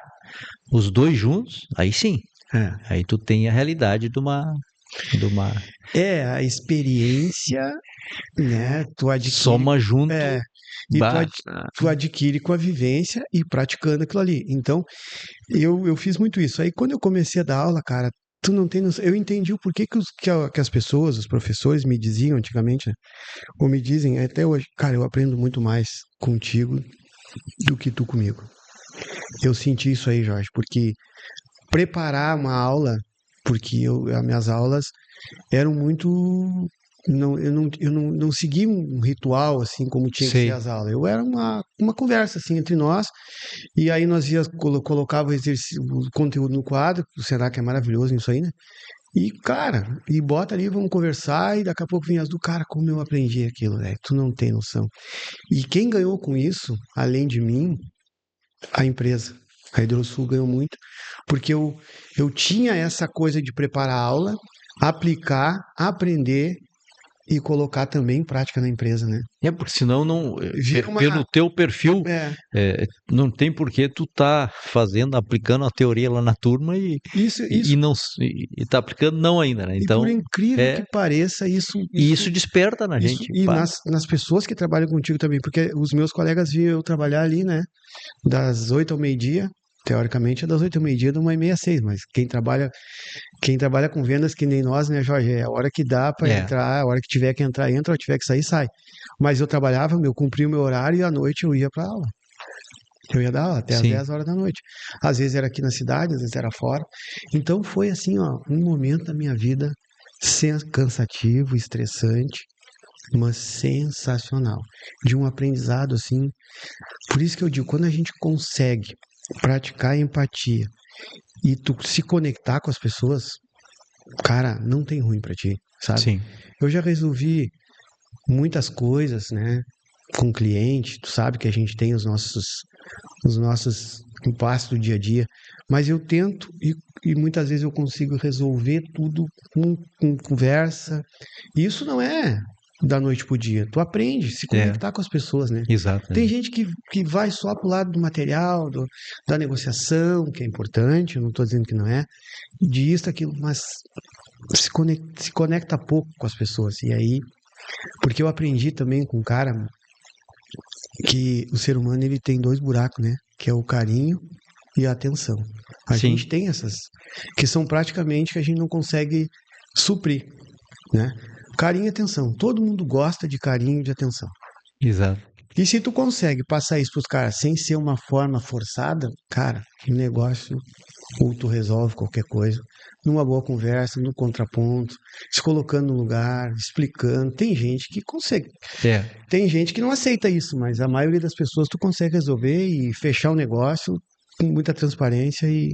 os dois juntos, aí sim. Aí tu tem a realidade de uma... a experiência, né? Tu adquire, soma junto. E tu adquire com a vivência e praticando aquilo ali. Então, eu fiz muito isso. Aí, quando eu comecei a dar aula, cara, tu não tem noção. Eu entendi o porquê que as pessoas, os professores me diziam antigamente, né? Ou me dizem até hoje, cara, eu aprendo muito mais contigo do que tu comigo. Eu senti isso aí, Jorge, porque preparar uma aula, porque as minhas aulas eram muito. Eu não segui um ritual assim como tinha que ser as aulas. Eu era uma conversa assim entre nós, e aí nós colocava o conteúdo no quadro, o Senac é maravilhoso nisso aí, né? E, cara, e bota ali, vamos conversar, e daqui a pouco vem as do cara, como eu aprendi aquilo, velho, tu não tem noção. E quem ganhou com isso, além de mim, a empresa. A Hidrosul ganhou muito, porque eu tinha essa coisa de preparar a aula, aplicar, aprender e colocar também em prática na empresa, né? Porque senão não, pelo teu perfil, não tem por que tu tá fazendo, aplicando a teoria lá na turma e não tá aplicando não ainda, né? Então, e por incrível que pareça, isso desperta na gente. E nas pessoas que trabalham contigo também, porque os meus colegas viam eu trabalhar ali, né? Das 8 ao meio-dia, teoricamente é das 8 ao meio-dia, de 1h30 às 6, mas quem trabalha com vendas que nem nós, né, Jorge, é a hora que dá para entrar, a hora que tiver que entrar, entra, a hora que tiver que sair, sai. Mas eu trabalhava, eu cumpria o meu horário e à noite eu ia para aula. Eu ia dar aula até às 10 horas da noite. Às vezes era aqui na cidade, às vezes era fora. Então foi assim, ó, um momento da minha vida cansativo, estressante, mas sensacional. De um aprendizado assim. Por isso que eu digo, quando a gente consegue praticar a empatia e tu se conectar com as pessoas, cara, não tem ruim pra ti, sabe? Sim. Eu já resolvi muitas coisas, né, com cliente, tu sabe que a gente tem os nossos impasses do dia a dia, mas eu tento e muitas vezes eu consigo resolver tudo com conversa. E isso não é da noite pro dia. Tu aprende a se conectar com as pessoas, né? Exato. Tem gente que vai só pro lado do material, da negociação, que é importante, eu não estou dizendo que não é, disso, aquilo, mas se conecta pouco com as pessoas. E aí, porque eu aprendi também com um cara que o ser humano ele tem 2 buracos, né? Que é o carinho e a atenção. A gente tem essas, que são praticamente que a gente não consegue suprir, né? Carinho e atenção. Todo mundo gosta de carinho e de atenção. Exato. E se tu consegue passar isso pros caras sem ser uma forma forçada, cara, o negócio, ou tu resolve qualquer coisa, numa boa conversa, no contraponto, se colocando no lugar, explicando. Tem gente que consegue. Tem gente que não aceita isso, mas a maioria das pessoas tu consegue resolver e fechar o negócio com muita transparência e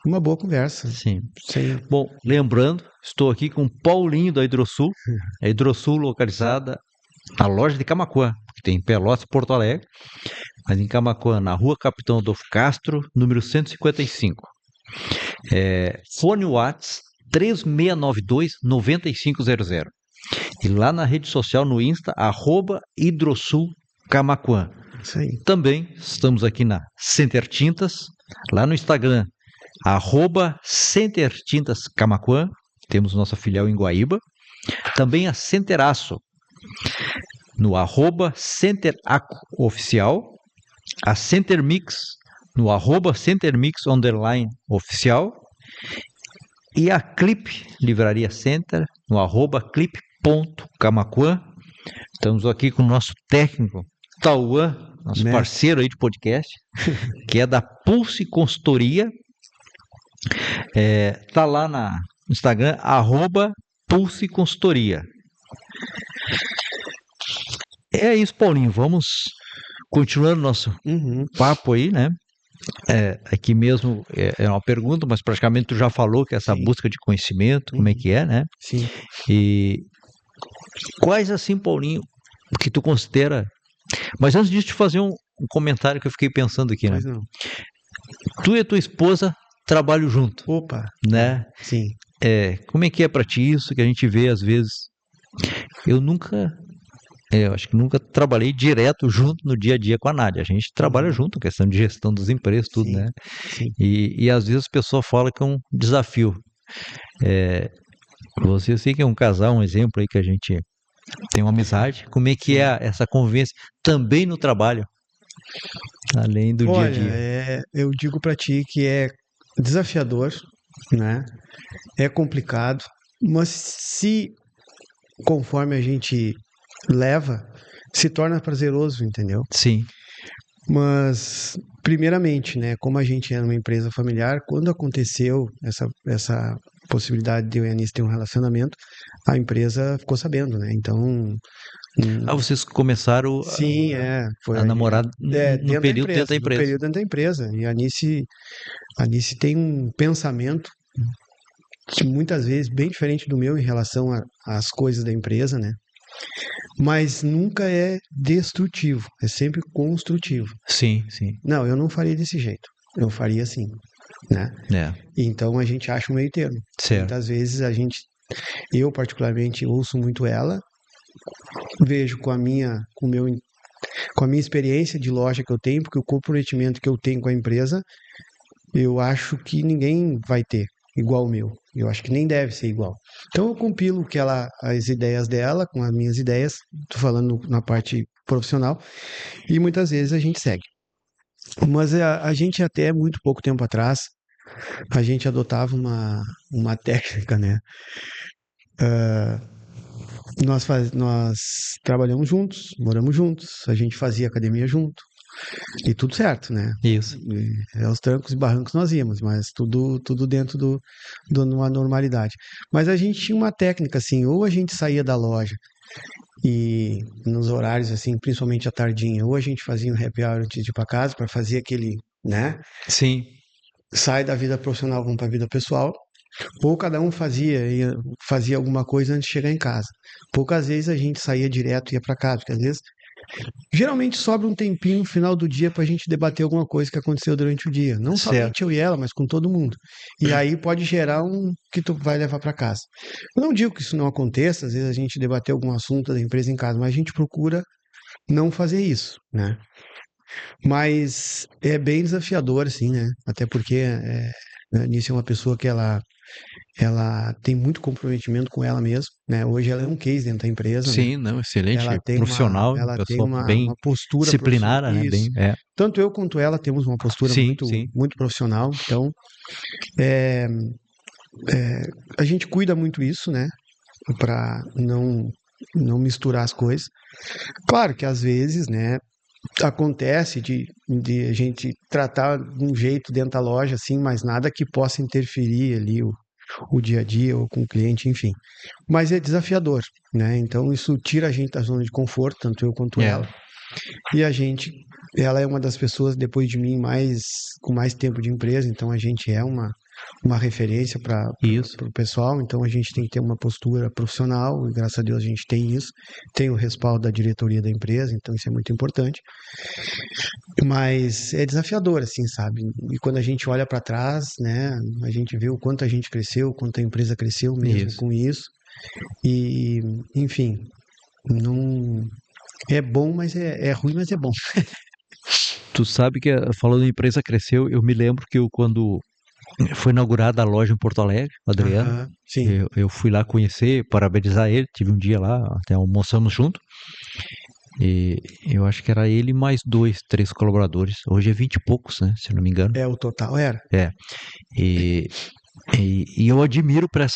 Uma boa conversa. Sim. Sem... Bom, lembrando, estou aqui com o Paulinho da Hidrosul. A Hidrosul localizada na loja de Camaquã, que tem em Pelotas e Porto Alegre, mas em Camaquã, na rua Capitão Adolfo Castro, número 155. Fone Whats 3692-9500. E lá na rede social, no Insta, @Hidrosul Camaquã. Isso aí. Também estamos aqui na Center Tintas, lá no Instagram, @Center Tintas Camaquã. Temos nossa filial em Guaíba. Também a Centeraço, no @Centeraco Oficial. A Center Mix, no @CenterMix_oficial. E a Clip Livraria Center, no @clip.camaquã. Estamos aqui com o nosso técnico, Tauan, nosso parceiro aí de podcast, que é da Pulse Consultoria. Tá lá no Instagram, @Pulse Consultoria. É isso, Paulinho. Vamos continuando nosso papo aí, né? Aqui mesmo é uma pergunta, mas praticamente tu já falou que essa busca de conhecimento, como é que é, né? Sim. E quais, assim, Paulinho, que tu considera... Mas antes disso, te fazer um comentário que eu fiquei pensando aqui, né? Pois não. Tu e a tua esposa trabalham junto. Opa. Né? Sim. Como é que é pra ti isso que a gente vê às vezes? Eu acho que nunca trabalhei direto junto no dia a dia com a Nádia. A gente trabalha junto, questão de gestão dos empresas, tudo, Sim, né? sim. E às vezes a pessoa fala que é um desafio. Você, eu sei que é um casal, um exemplo aí que a gente tem uma amizade. Como é que é essa convivência também no trabalho, além do dia a dia? Olha, eu digo pra ti que é desafiador, né? É complicado, mas se conforme a gente leva, se torna prazeroso, entendeu? Sim, Mas, primeiramente, né, como a gente é uma empresa familiar, quando aconteceu essa possibilidade de eu e a Anice ter um relacionamento, a empresa ficou sabendo, né? Então, vocês começaram sim, foi a namorar no dentro da período dentro da empresa, no empresa. período dentro da empresa. E a Anice tem um pensamento que muitas vezes bem diferente do meu em relação às coisas da empresa, né? Mas nunca é destrutivo, é sempre construtivo. Sim, sim. Não, eu não faria desse jeito. Eu faria assim, né? Então a gente acha um meio termo. Certo. Muitas vezes eu particularmente ouço muito ela, vejo com a minha experiência de loja que eu tenho, porque o comprometimento que eu tenho com a empresa, eu acho que ninguém vai ter igual o meu. Eu acho que nem deve ser igual. Então eu compilo as ideias dela com as minhas ideias, tô falando na parte profissional, e muitas vezes a gente segue. Mas a gente até muito pouco tempo atrás, a gente adotava uma técnica, né? Nós trabalhamos juntos, moramos juntos, a gente fazia academia junto, e tudo certo, né? Isso. Aos trancos e barrancos nós íamos, mas tudo dentro de uma normalidade. Mas a gente tinha uma técnica, assim, ou a gente saía da loja e nos horários, assim, principalmente à tardinha, ou a gente fazia um happy hour antes de ir para casa para fazer aquele, né? Sim. Sai da vida profissional, vamos para a vida pessoal, ou cada um fazia alguma coisa antes de chegar em casa. Poucas vezes a gente saía direto e ia para casa, porque às vezes geralmente sobra um tempinho no final do dia para a gente debater alguma coisa que aconteceu durante o dia. Não somente eu e ela, mas com todo mundo. E aí pode gerar um que tu vai levar para casa. Eu não digo que isso não aconteça, às vezes a gente debater algum assunto da empresa em casa, mas a gente procura não fazer isso, né? Mas é bem desafiador, assim, né? Até porque a Anice é uma pessoa que ela tem muito comprometimento com ela mesma, né? Hoje ela é um case dentro da empresa, né? Sim, não, excelente Ela tem profissional, ela tem pessoa bem uma postura disciplinada, né? isso. Bem, Tanto eu quanto ela temos uma postura sim, muito, sim. muito profissional. Então, a gente cuida muito isso, né? Para não misturar as coisas. Claro que às vezes, né? Acontece de a gente tratar de um jeito dentro da loja, assim, mas nada que possa interferir ali o dia a dia ou com o cliente, enfim. Mas é desafiador, né? Então isso tira a gente da zona de conforto, tanto eu quanto ela. E ela é uma das pessoas depois de mim com mais tempo de empresa, então a gente é uma referência para Isso. o pessoal, então a gente tem que ter uma postura profissional, e graças a Deus a gente tem isso, tem o respaldo da diretoria da empresa, então isso é muito importante. Mas é desafiador, assim, sabe? E quando a gente olha para trás, né, a gente vê o quanto a gente cresceu, o quanto a empresa cresceu mesmo Isso. com isso. E, enfim, não é bom, mas é ruim, mas é bom. Tu sabe que, falando em empresa cresceu, eu me lembro que quando foi inaugurada a loja em Porto Alegre, o Adriano, Aham, sim. eu fui lá conhecer, parabenizar ele, tive um dia lá, até almoçamos junto, e eu acho que era ele mais dois, três colaboradores. Hoje é 20 e poucos, né, se eu não me engano. É, o total era. É, e, e eu admiro para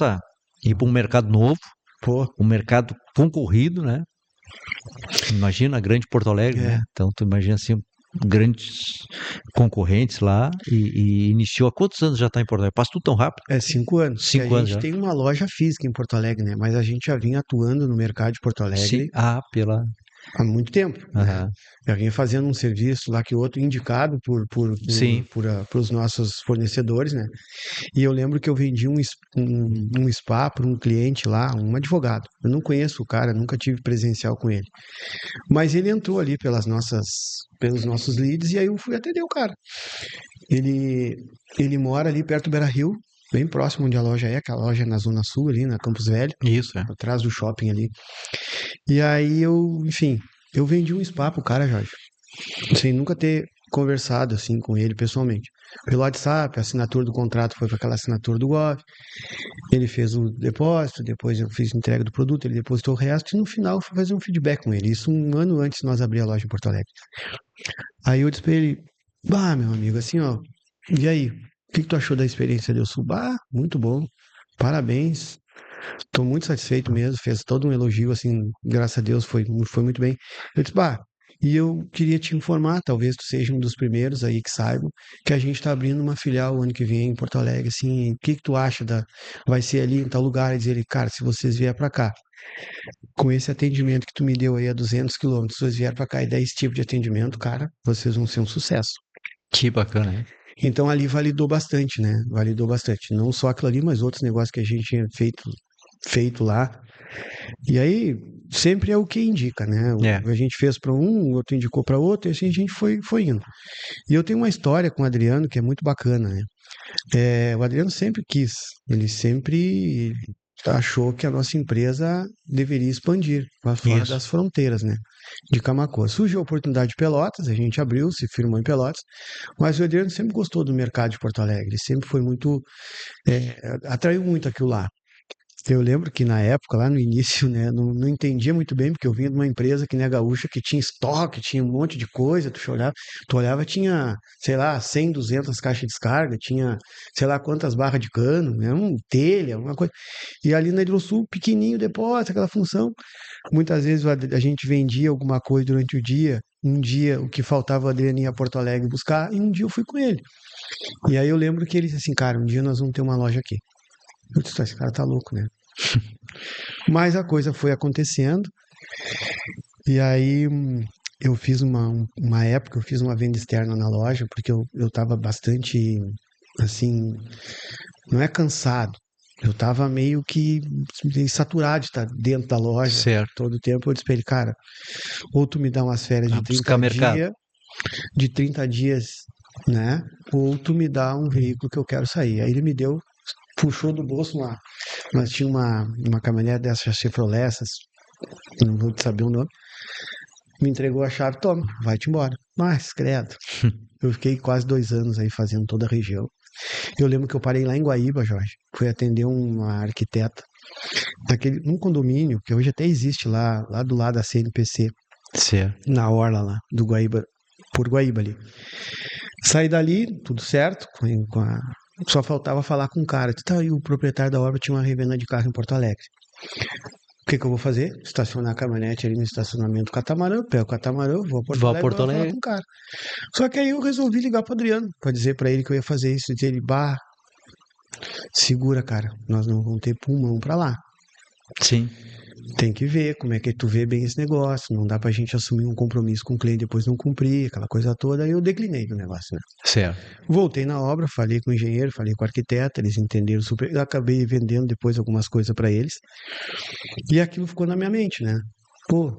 ir para um mercado novo, Pô, um mercado concorrido, né? Imagina a grande Porto Alegre, né? é. Então tu imagina assim, grandes concorrentes lá e iniciou há quantos anos já está em Porto Alegre? Passa tudo tão rápido. É 5 anos, porque a 5 anos gente já. tem uma loja física em Porto Alegre, né? Mas a gente já vinha atuando no mercado de Porto Sim, Alegre pela. há muito tempo, né? Aham. Já vinha fazendo um serviço lá que outro indicado Sim, por os nossos fornecedores, né? E eu lembro que eu vendi um spa para um cliente lá, um advogado. Eu não conheço o cara, nunca tive presencial com ele. Mas ele entrou ali pelos nossos leads e aí eu fui atender o cara. Ele, ele mora ali perto do Beira-Rio, bem próximo onde a loja é, que a loja é na Zona Sul, ali na Campos Velho, isso, é. atrás do shopping ali. E aí enfim, eu vendi um spa pro cara, Jorge, sem nunca ter conversado assim com ele pessoalmente. Pelo WhatsApp, a assinatura do contrato foi para aquela assinatura do Gov. Ele fez o depósito, depois eu fiz a entrega do produto, ele depositou o resto e no final eu fui fazer um feedback com ele. Isso um ano antes de nós abrir a loja em Porto Alegre. Aí eu disse pra ele, bah, meu amigo, assim, ó, e aí? O que tu achou da experiência do Sul? Bah, muito bom. Parabéns. Estou muito satisfeito mesmo. Fez todo um elogio, assim, graças a Deus, foi muito bem. Eu disse, bah, e eu queria te informar, talvez tu seja um dos primeiros aí que saibam, que a gente está abrindo uma filial o ano que vem em Porto Alegre, assim, o que que tu acha vai ser ali em tal lugar? E dizer ele, cara, se vocês vier para cá, com esse atendimento que tu me deu aí a 200 quilômetros, se vocês vierem para cá e der esse tipo de atendimento, cara, vocês vão ser um sucesso. Que bacana, hein? Então ali validou bastante, né? Validou bastante. Não só aquilo ali, mas outros negócios que a gente tinha feito lá. E aí sempre é o que indica, né? É, A gente fez para um, o outro indicou para outro, e assim a gente foi indo. E eu tenho uma história com o Adriano que é muito bacana, né? O Adriano sempre quis, ele sempre achou que a nossa empresa deveria expandir para fora isso. das fronteiras, né? De Camaquã. Surgiu a oportunidade de Pelotas, a gente abriu, se firmou em Pelotas, mas o Adriano sempre gostou do mercado de Porto Alegre, ele sempre foi muito, atraiu muito aquilo lá. Eu lembro que na época, lá no início, né, não entendia muito bem, porque eu vinha de uma empresa que nem a Gaúcha, que tinha estoque, tinha um monte de coisa, tu olhava, tinha, sei lá, 100, 200 caixas de descarga, tinha, sei lá, quantas barras de cano, né, telha, uma coisa. E ali na Hidrosul, pequenininho depósito, aquela função. Muitas vezes a gente vendia alguma coisa durante o dia, um dia o que faltava o Adriano ia a Porto Alegre buscar, e um dia eu fui com ele. E aí eu lembro que ele disse assim, cara, um dia nós vamos ter uma loja aqui. Eu disse, esse cara tá louco, né? Mas a coisa foi acontecendo, e aí eu fiz uma época, eu fiz uma venda externa na loja, porque eu tava bastante, assim, não é cansado, eu tava meio que saturado de estar dentro da loja Certo. todo o tempo. Eu disse pra ele, cara, ou tu me dá umas férias A de buscar 30 mercado. dias, de 30 dias, né? Ou tu me dá um veículo que eu quero sair. Aí ele me deu, puxou do bolso nós tinha uma caminhonete dessas Chevrolet, essas, não vou te saber o nome, me entregou a chave, toma, vai-te embora. Mas, credo, eu fiquei quase 2 anos aí fazendo toda a região. Eu lembro que eu parei lá em Guaíba, Jorge, fui atender uma arquiteta, num condomínio, que hoje até existe lá do lado da CNPC, Certo. na orla lá, do Guaíba, por Guaíba ali. Saí dali, tudo certo, só faltava falar com o cara. Tá, e o proprietário da obra tinha uma revenda de carro em Porto Alegre. O que eu vou fazer? Estacionar a caminhonete ali no estacionamento do catamarã, pego o catamarã, vou a Porto Vá a Alegre Porto para falar Alegre. com o cara. Só que aí eu resolvi ligar pro Adriano para dizer para ele que eu ia fazer isso. Dizer ele, bah, segura, cara, nós não vamos ter pulmão para lá. Sim. Tem que ver como é que tu vê bem esse negócio. Não dá pra gente assumir um compromisso com o cliente e depois não cumprir, aquela coisa toda. Aí eu declinei do negócio, né? Certo. Voltei na obra, falei com o engenheiro, falei com o arquiteto, eles entenderam super. Eu acabei vendendo depois algumas coisas para eles. E aquilo ficou na minha mente, né? Pô,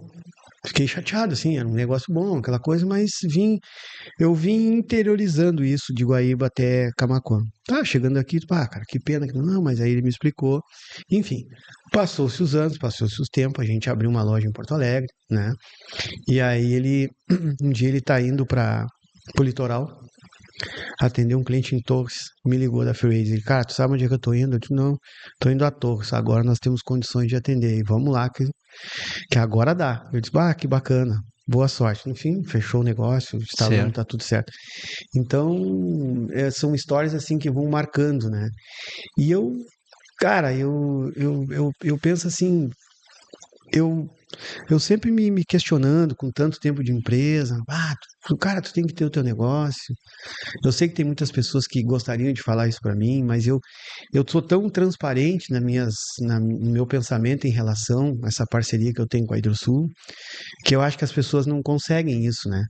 fiquei chateado, assim, era um negócio bom, aquela coisa, mas eu vim interiorizando isso de Guaíba até Camaquã. Tá, chegando aqui, cara, que pena. Não, mas aí ele me explicou. Enfim, passou-se os anos, passou-se os tempos, a gente abriu uma loja em Porto Alegre, né? E aí um dia ele tá indo para o litoral, atendeu um cliente em Torres, me ligou da Freeway, ele, cara, tu sabe onde é que eu tô indo? Eu disse, não, tô indo a Torres, agora nós temos condições de atender, e vamos lá, que agora dá. Eu disse, que bacana, boa sorte. Enfim, fechou o negócio, instalamos, tá tudo certo. Então, são histórias assim que vão marcando, né? E cara, eu penso assim, eu eu sempre me questionando com tanto tempo de empresa, cara, tu tem que ter o teu negócio. Eu sei que tem muitas pessoas que gostariam de falar isso para mim, mas eu sou tão transparente no meu pensamento em relação a essa parceria que eu tenho com a Hidrosul, que eu acho que as pessoas não conseguem isso, né?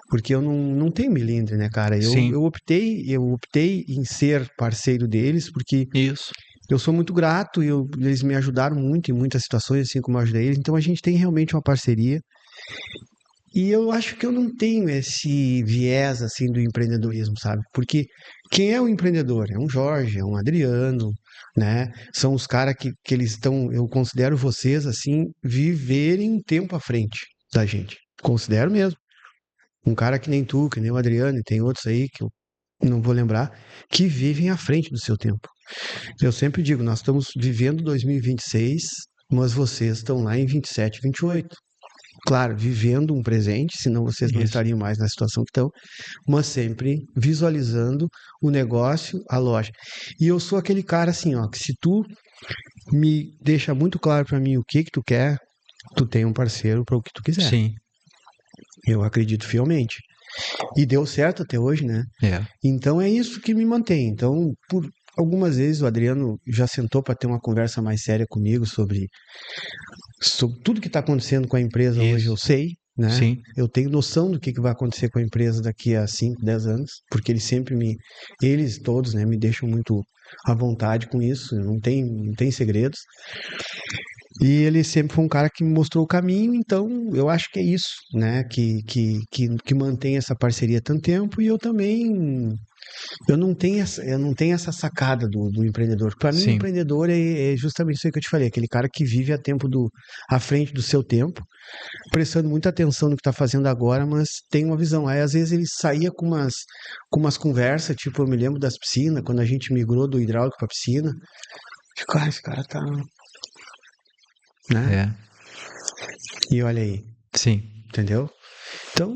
Porque eu não tenho milindre, né, cara? Sim, Eu optei em ser parceiro deles porque isso. eu sou muito grato e eles me ajudaram muito em muitas situações, assim como eu ajudei eles. Então a gente tem realmente uma parceria. E eu acho que eu não tenho esse viés assim do empreendedorismo, sabe? Porque quem é o empreendedor? É um Jorge, é um Adriano, né? São os caras que eles estão, eu considero vocês assim, viverem um tempo à frente da gente. Considero mesmo. Um cara que nem tu, que nem o Adriano, e tem outros aí que eu não vou lembrar, que vivem à frente do seu tempo. Eu sempre digo, nós estamos vivendo 2026, mas vocês estão lá em 27, 28. Claro, vivendo um presente, senão vocês não Isso. estariam mais na situação que estão, mas sempre visualizando o negócio, a loja. E eu sou aquele cara assim, ó, que se tu me deixa muito claro para mim o que tu quer, tu tem um parceiro para o que tu quiser. Sim, Eu acredito fielmente. E deu certo até hoje, né? é. Então é isso que me mantém. Então, por algumas vezes o Adriano já sentou para ter uma conversa mais séria comigo sobre tudo que está acontecendo com a empresa hoje, eu Isso. sei, né? Sim, Eu tenho noção do que vai acontecer com a empresa daqui a 5, 10 anos, porque eles todos, né, me deixam muito à vontade com isso, não tem segredos. E ele sempre foi um cara que me mostrou o caminho, então eu acho que é isso, né, que mantém essa parceria há tanto tempo, e eu também eu não tenho essa sacada do empreendedor. Para mim, o sim, empreendedor é justamente isso aí que eu te falei, aquele cara que vive à frente do seu tempo, prestando muita atenção no que está fazendo agora, mas tem uma visão. Aí, às vezes, ele saía com umas conversas, tipo, eu me lembro das piscinas, quando a gente migrou do hidráulico para piscina. Cara, esse cara tá, né? é. E olha aí, Sim. entendeu? Então,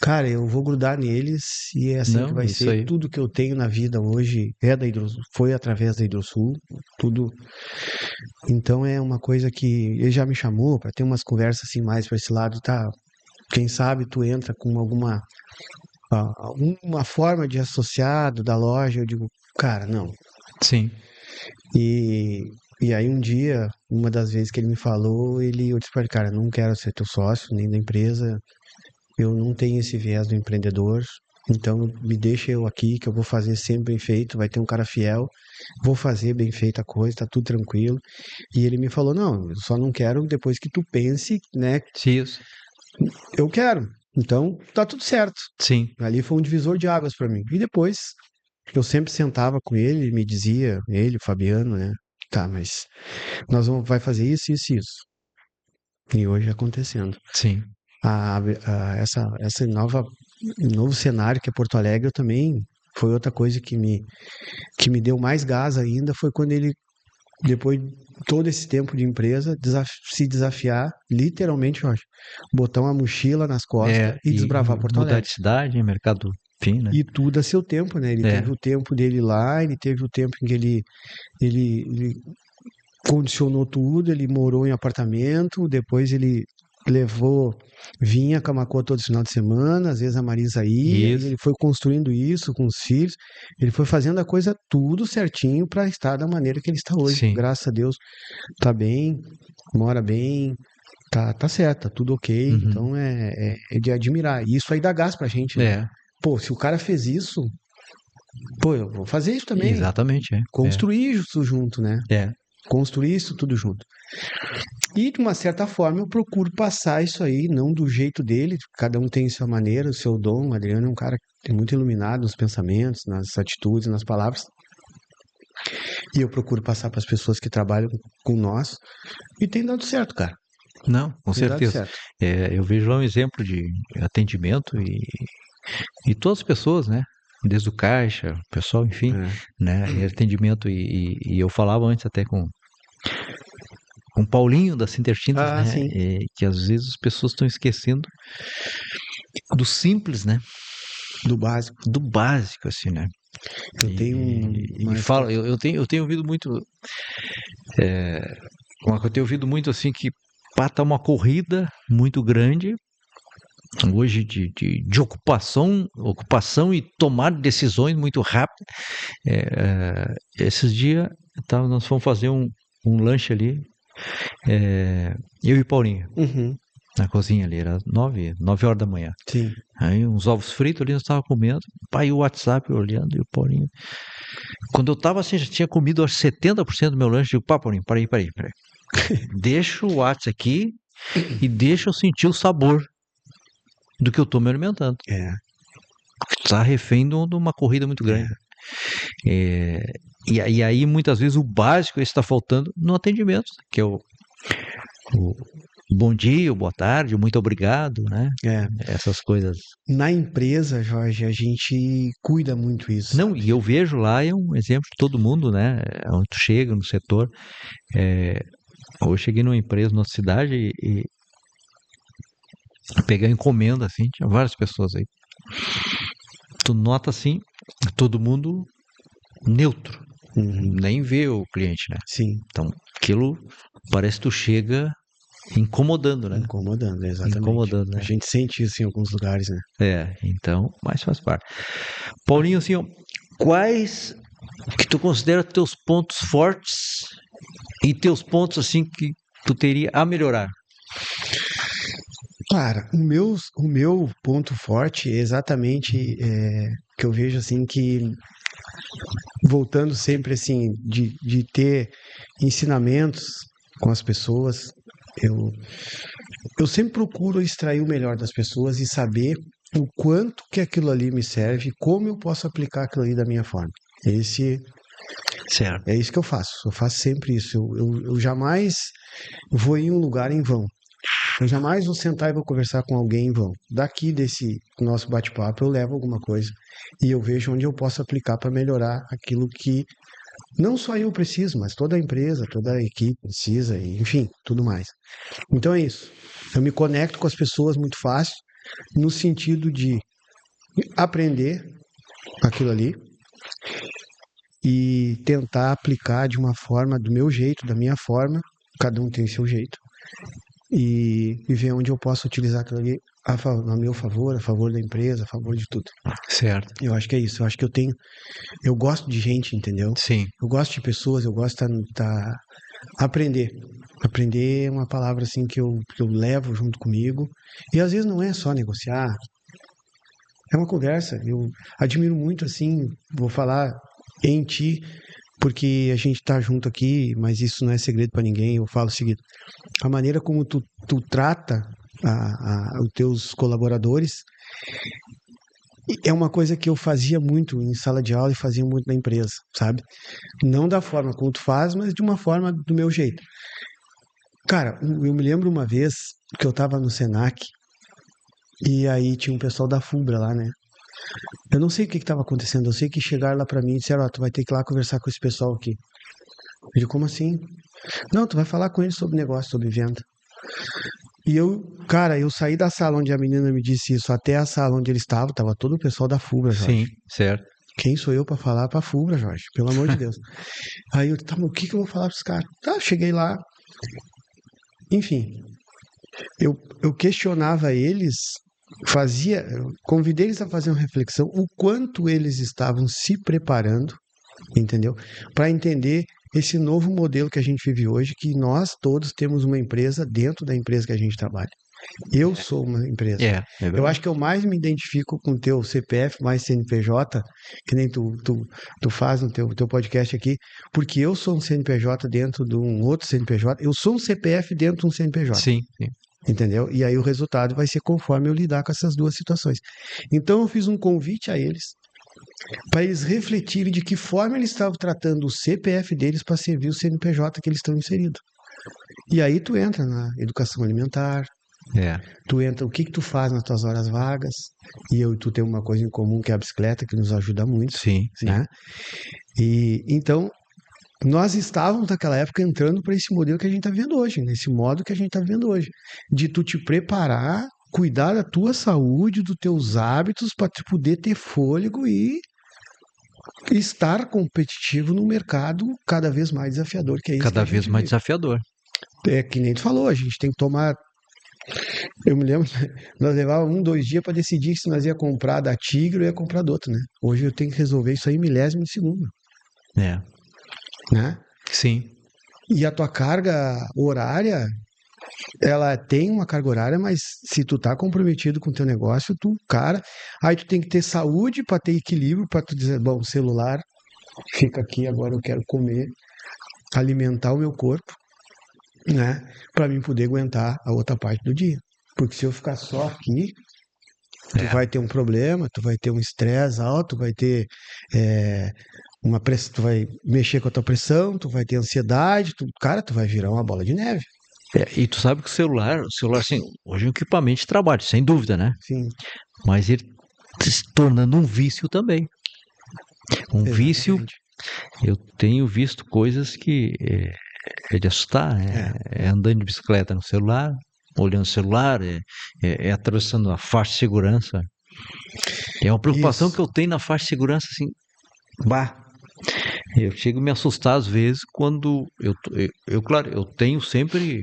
cara, eu vou grudar neles e é assim que Não, vai isso ser. aí. Tudo que eu tenho na vida hoje é da Hidrosul, foi através da Hidrosul, tudo. Então é uma coisa que ele já me chamou para ter umas conversas assim mais para esse lado, tá? Quem sabe tu entra com alguma forma de associado da loja, eu digo, cara, não. Sim, E e aí um dia, uma das vezes que ele me falou, eu disse para ele, cara, não quero ser teu sócio, nem da empresa, eu não tenho esse viés do empreendedor, então me deixa eu aqui, que eu vou fazer sempre bem feito, vai ter um cara fiel, vou fazer bem feita a coisa, tá tudo tranquilo. E ele me falou, não, eu só não quero depois que tu pense, né, isso. eu quero. Então, tá tudo certo. Sim, Ali foi um divisor de águas para mim. E depois, eu sempre sentava com ele, ele me dizia, ele, o Fabiano, né, tá, mas vai fazer isso, isso e isso. E hoje acontecendo. sim. Essa novo cenário que é Porto Alegre, eu também foi outra coisa que me deu mais gás ainda, foi quando ele, depois de todo esse tempo de empresa, se desafiar, literalmente, Jorge, botar uma mochila nas costas É, e desbravar e Porto mudar Alegre. de cidade, mercado fim, né? E tudo a seu tempo, né? Ele É, teve o tempo dele lá, ele teve o tempo em que ele condicionou tudo, ele morou em apartamento, depois ele vinha com a Macô todo final de semana, às vezes a Marisa ia, e Isso. ele foi construindo isso com os filhos, ele foi fazendo a coisa tudo certinho para estar da maneira que ele está hoje. Sim. Graças a Deus, tá bem, mora bem, tá certo, tá tudo ok. Uhum. Então é de admirar. E isso aí dá gás pra gente, né? É, Pô, se o cara fez isso, pô, eu vou fazer isso também. exatamente. Construir isso junto, né? É. Construir isso tudo junto. E, de uma certa forma, eu procuro passar isso aí, não do jeito dele, cada um tem sua maneira, o seu dom. O Adriano é um cara que é muito iluminado nos pensamentos, nas atitudes, nas palavras. E eu procuro passar para as pessoas que trabalham com nós. E tem dado certo, cara. Não, com Tem dado certeza. certo. Eu vejo lá um exemplo de atendimento e todas as pessoas, né? Desde o caixa, o pessoal, enfim, né? E atendimento e eu falava antes até com o Paulinho da Sintertintas, Ah, né? sim. Que às vezes as pessoas estão esquecendo do simples, né? Do básico. Do básico, assim, né? Eu tenho E falo, eu tenho ouvido muito, eu tenho ouvido muito assim que tá uma corrida muito grande hoje de ocupação e tomar decisões muito rápidas. Esses dias nós fomos fazer um lanche ali, eu e Paulinho, Uhum, na cozinha ali, era 9 horas da manhã. sim. Aí uns ovos fritos ali, nós estávamos comendo, pai, o WhatsApp olhando, e o Paulinho. Quando eu tava assim, já tinha comido acho 70% do meu lanche, eu digo, pá, Paulinho, peraí. Deixa o WhatsApp aqui e deixa eu sentir o sabor do que eu tô me alimentando. É. Tá refém de uma corrida muito grande. E aí, muitas vezes, o básico está faltando no atendimento, que é o bom dia, o boa tarde, o muito obrigado, né? É. Essas coisas. Na empresa, Jorge, a gente cuida muito isso, Não, sabe? e eu vejo lá, é um exemplo de todo mundo, né? Onde tu chega no setor. Eu cheguei numa empresa, numa cidade, e pegar encomenda, assim, tinha várias pessoas aí. Tu nota, assim, todo mundo neutro, Uhum, nem vê o cliente, né? sim, Então, aquilo parece que tu chega incomodando, né? incomodando, exatamente. Incomodando, A né? gente sente isso em alguns lugares, né? Então, mas faz parte. Paulinho, assim, ó, quais que tu considera teus pontos fortes e teus pontos, assim, que tu teria a melhorar? Cara, o meu ponto forte é exatamente que eu vejo assim que, voltando sempre assim, de ter ensinamentos com as pessoas, eu, eu sempre procuro extrair o melhor das pessoas e saber o quanto que aquilo ali me serve e como eu posso aplicar aquilo ali da minha forma. Esse Certo. é isso que eu faço. Eu faço sempre isso. Eu jamais vou em um lugar em vão. Eu jamais vou sentar e vou conversar com alguém em vão. Daqui desse nosso bate-papo, eu levo alguma coisa e eu vejo onde eu posso aplicar para melhorar aquilo que não só eu preciso, mas toda a empresa, toda a equipe precisa, e, enfim, tudo mais. Então é isso. Eu me conecto com as pessoas muito fácil, no sentido de aprender aquilo ali e tentar aplicar de uma forma, do meu jeito, da minha forma, cada um tem seu jeito, e ver onde eu posso utilizar aquilo ali a meu favor, a favor da empresa, a favor de tudo. Certo. Eu acho que é isso. Eu acho que eu gosto de gente, entendeu? Sim. Eu gosto de pessoas, eu gosto de aprender. Aprender é uma palavra assim que eu levo junto comigo. E às vezes não é só negociar, é uma conversa. Eu admiro muito assim, vou falar em ti, porque a gente tá junto aqui, mas isso não é segredo para ninguém. Eu falo o seguinte: a maneira como tu trata os teus colaboradores é uma coisa que eu fazia muito em sala de aula e fazia muito na empresa, sabe? Não da forma como tu faz, mas de uma forma do meu jeito. Cara, eu me lembro uma vez que eu tava no Senac e aí tinha um pessoal da FUBRA lá, né? Eu não sei o que estava acontecendo, eu sei que chegaram lá pra mim e disseram, ó, tu vai ter que ir lá conversar com esse pessoal aqui. Eu digo, como assim? Não, tu vai falar com eles sobre negócio, sobre venda. E eu saí da sala onde a menina me disse isso até a sala onde ele estava, tava todo o pessoal da FUBRA, Jorge. Sim, certo. Quem sou eu pra falar pra FUBRA, Jorge? Pelo amor de Deus. Aí eu, tá, mas o que eu vou falar pros caras? Tá, cheguei lá. Enfim, eu questionava eles, convidei eles a fazer uma reflexão, o quanto eles estavam se preparando, entendeu? Para entender esse novo modelo que a gente vive hoje, que nós todos temos uma empresa dentro da empresa que a gente trabalha. Eu sou uma empresa. É Eu verdade. acho que eu mais me identifico com o teu CPF mais CNPJ, que nem tu faz no teu podcast aqui, porque eu sou um CNPJ dentro de um outro CNPJ, eu sou um CPF dentro de um CNPJ, Sim, sim. entendeu? E aí o resultado vai ser conforme eu lidar com essas duas situações. Então eu fiz um convite a eles, para eles refletirem de que forma eles estavam tratando o CPF deles para servir o CNPJ que eles estão inseridos. E aí tu entra na educação alimentar, É. tu entra, o que tu faz nas tuas horas vagas, e eu e tu tem uma coisa em comum que é a bicicleta, que nos ajuda muito, Sim, sim. né? E então nós estávamos naquela época entrando para esse modelo que a gente está vendo hoje, nesse modo que a gente está vendo hoje, de tu te preparar, cuidar da tua saúde, dos teus hábitos, para tu poder ter fôlego e estar competitivo no mercado cada vez mais desafiador, que é isso que Cada a vez gente mais vive. desafiador. É que nem tu falou, a gente tem que tomar. Eu me lembro, nós levávamos 2 dias para decidir se nós ia comprar da Tigre ou ia comprar do outro, né? Hoje eu tenho que resolver isso aí em milésimo de segundo, É. né? Sim. E a tua carga horária, ela tem uma carga horária, mas se tu tá comprometido com o teu negócio, aí tu tem que ter saúde para ter equilíbrio, para tu dizer, bom, o celular fica aqui, agora eu quero comer, alimentar o meu corpo, né? Para mim poder aguentar a outra parte do dia. Porque se eu ficar só aqui, tu vai ter um problema, tu vai ter um estresse alto, vai ter uma pressão, tu vai mexer com a tua pressão, tu vai ter ansiedade, tu vai virar uma bola de neve. E tu sabe que o celular, assim, hoje é um equipamento de trabalho, sem dúvida, né? Sim, Mas ele se tornando um vício também. Um vício, exatamente. eu tenho visto coisas que é de assustar. É andando de bicicleta no celular, olhando o celular, é atravessando a faixa de segurança. É uma preocupação que Isso. eu tenho na faixa de segurança, assim, bah. Eu chego a me assustar às vezes quando claro, eu tenho sempre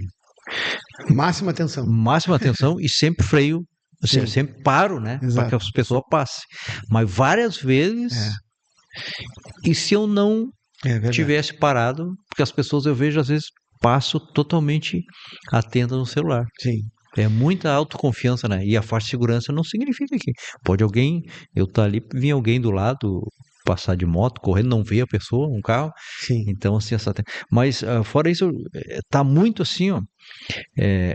Máxima atenção. máxima atenção e sempre freio, Sim, sempre paro, né, para que exato. as pessoas passem. Mas várias vezes, É, e se eu não é verdade. tivesse parado, porque as pessoas eu vejo às vezes passo totalmente atenta no celular. Sim, É muita autoconfiança, né? E a faixa de segurança não significa que pode alguém, eu estar ali, vir alguém do lado, passar de moto, correndo, não ver a pessoa, um carro. sim. Então, assim, mas fora isso, tá muito assim, ó,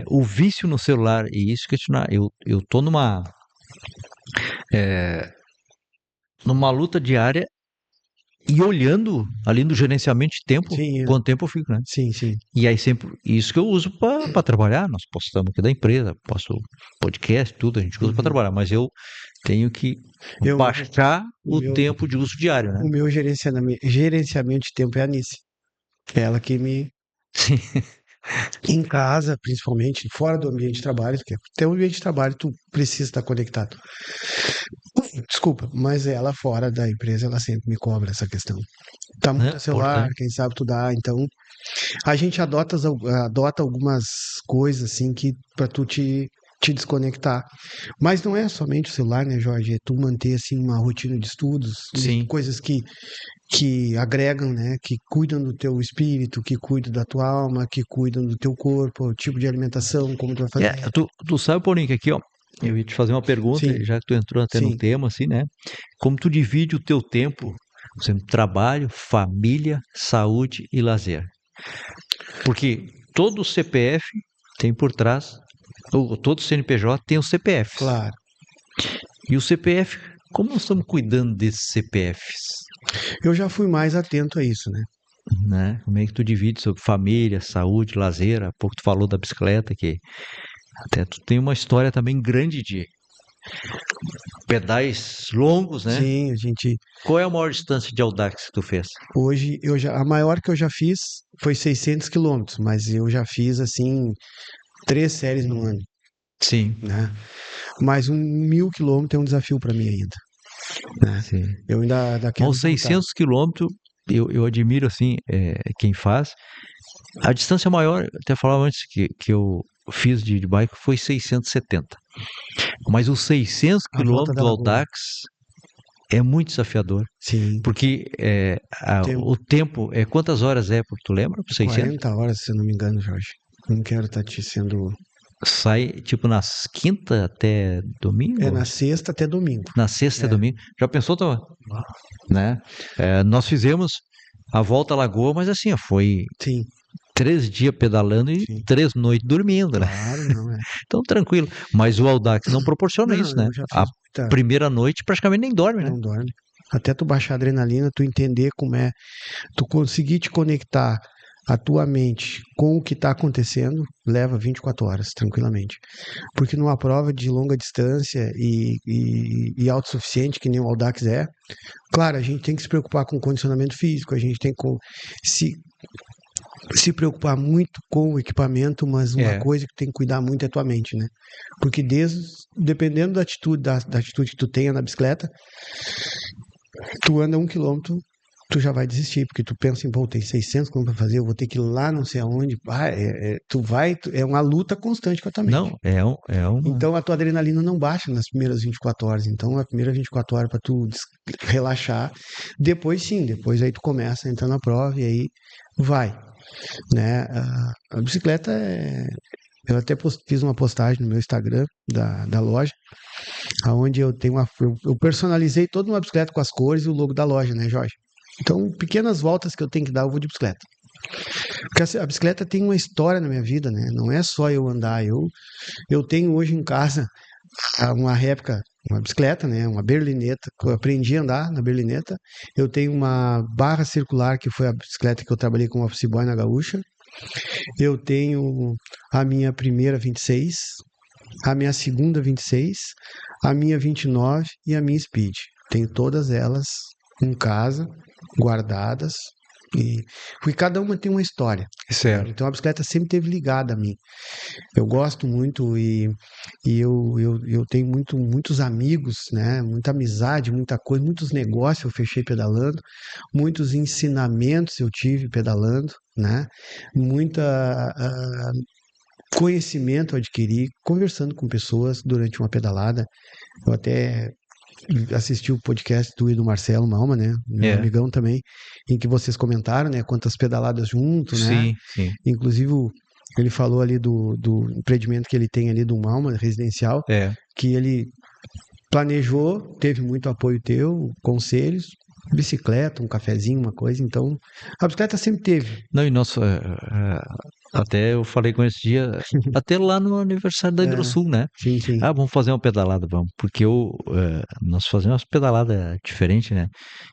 o vício no celular e isso questionar. Eu tô numa luta diária e olhando ali no gerenciamento de tempo, Sim, quanto tempo eu fico, né? sim, sim. E aí sempre, isso que eu uso para trabalhar, nós postamos aqui da empresa, posto podcast, tudo, a gente usa para Uhum. trabalhar, mas eu tenho que Eu, baixar o o meu, tempo de uso diário, né? o meu gerenciamento de tempo é a Nice. É ela que me, Sim, em casa, principalmente, fora do ambiente de trabalho, porque até o ambiente de trabalho tu precisa estar conectado. Desculpa, mas ela fora da empresa, ela sempre me cobra essa questão. Tá né? muito a celular, Importante. quem sabe tu dá, então a gente adota algumas coisas assim que para tu te desconectar. Mas não é somente o celular, né, Jorge? É tu manter assim uma rotina de estudos, Sim. coisas que agregam, né, que cuidam do teu espírito, que cuidam da tua alma, que cuidam do teu corpo, o tipo de alimentação, como tu vai fazer. Tu sabe, Paulinho, que aqui, ó, eu ia te fazer uma pergunta, Sim, já que tu entrou até no sim. tema, assim, né? Como tu divide o teu tempo, por exemplo, trabalho, família, saúde e lazer? Porque todo CPF tem por trás, ou todo CNPJ tem os CPFs. Claro. E o CPF, como nós estamos cuidando desses CPFs? Eu já fui mais atento a isso, né? Né? Como é que tu divide sobre família, saúde, lazer? Há pouco tu falou da bicicleta, que até tu tem uma história também grande de pedais longos, né? Sim, a gente Qual é a maior distância de Audax que tu fez? hoje a maior que eu já fiz foi 600 quilômetros, mas eu já fiz assim 3 séries no ano, Sim, né? Mas 1.000 quilômetros é um desafio para mim ainda, né? sim. Eu ainda Mas quero os voltar. 600 quilômetros eu admiro assim quem faz. A distância maior, até falava antes que eu fiz de bike foi 670. Mas os 600 A volta quilômetros da do Lagoa. Audax é muito desafiador. Sim. Porque Tem o tempo, quantas horas é, tu lembra? 600? 40 horas, se eu não me engano, Jorge. Não quero estar te sendo. Sai tipo nas quinta até É domingo? na sexta até domingo. Na sexta e É. domingo. Já pensou, né? Nós fizemos a volta à Lagoa, mas assim, ó, foi Sim, 3 dias pedalando e sim. 3 noites dormindo, né? Claro, não é. Então, tranquilo. Mas o Audax não proporciona isso, Não, né? eu já A fiz muita. primeira noite praticamente nem dorme, né? Não dorme. Até tu baixar a adrenalina, tu entender como é, tu conseguir te conectar a tua mente com o que está acontecendo, leva 24 horas, tranquilamente. Porque numa prova de longa distância e autossuficiente, que nem o Audax é, claro, a gente tem que se preocupar com o condicionamento físico, a gente tem que se, se preocupar muito com o equipamento, mas uma É, coisa que tem que cuidar muito é a tua mente, né? Porque dependendo da atitude, da atitude que tu tenha na bicicleta, tu anda 1 quilômetro, tu já vai desistir, porque tu pensa em, pô, tem 600 quilômetros para fazer, eu vou ter que ir lá não sei aonde, é uma luta constante com a tua mente. não, é uma. Então a tua adrenalina não baixa nas primeiras 24 horas, então a primeira 24 horas para tu relaxar, depois sim, depois aí tu começa a entrar na prova e aí vai, né? A bicicleta eu até fiz uma postagem no meu Instagram da loja, aonde eu tenho eu personalizei toda uma bicicleta com as cores e o logo da loja, né, Jorge? Então, pequenas voltas que eu tenho que dar, eu vou de bicicleta. Porque a bicicleta tem uma história na minha vida, né? Não é só eu andar. Eu tenho hoje em casa uma réplica, uma bicicleta, né? Uma berlineta, que eu aprendi a andar na berlineta. Eu tenho uma barra circular, que foi a bicicleta que eu trabalhei como office boy na Gaúcha. Eu tenho a minha primeira 26, a minha segunda 26, a minha 29 e a minha Speed. Tenho todas elas em casa, guardadas, e porque cada uma tem uma história. Né? Certo. Então a bicicleta sempre esteve ligada a mim. Eu gosto muito e eu tenho muitos amigos, né? Muita amizade, muita coisa, muitos negócios eu fechei pedalando, muitos ensinamentos eu tive pedalando, né? Muita conhecimento eu adquiri conversando com pessoas durante uma pedalada. Eu até assisti o podcast do Edu Marcelo Malma, né? Meu É, amigão também, em que vocês comentaram, né? Quantas pedaladas junto, né? sim, sim. Inclusive, ele falou ali do empreendimento que ele tem ali do Malma, residencial, É. que ele planejou, teve muito apoio teu, conselhos, bicicleta, um cafezinho, uma coisa. Então, a bicicleta sempre teve. Não, e nossa, até eu falei com esse dia, até lá no aniversário da É, Hidrosul, né? sim, sim, Ah, vamos fazer uma pedalada, vamos. Porque nós fazemos umas pedaladas diferentes, né?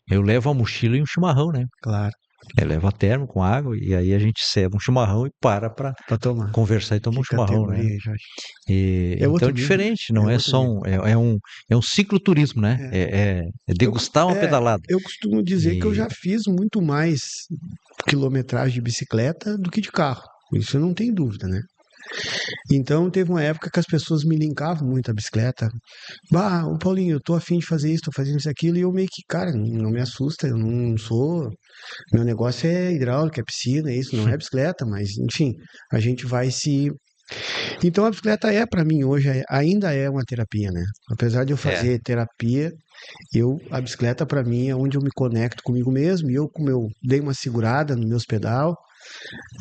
Eu levo a mochila e um chimarrão, né? claro, Eu levo a termo com água e aí a gente ceba um chimarrão e para pra para tomar. conversar e tomar um Que chimarrão, né? categoria, Jorge. É Então é outro nível, diferente, é não é outro só nível. um cicloturismo, né? É. É degustar uma pedalada. Eu costumo dizer que eu E já fiz muito mais quilometragem de bicicleta do que de carro. Isso eu não tenho dúvida, né? Então teve uma época que as pessoas me linkavam muito a bicicleta. Bah, ô Paulinho, eu tô afim de fazer isso, tô fazendo isso, aquilo, e eu meio que, cara, não me assusta, eu não sou. Meu negócio é hidráulica, é piscina, é isso, não é bicicleta, mas enfim, a gente vai se. Então a bicicleta para mim hoje, ainda é uma terapia, né? Apesar de eu é, fazer terapia, a bicicleta para mim é onde eu me conecto comigo mesmo, e como eu dei uma segurada nos meus pedal,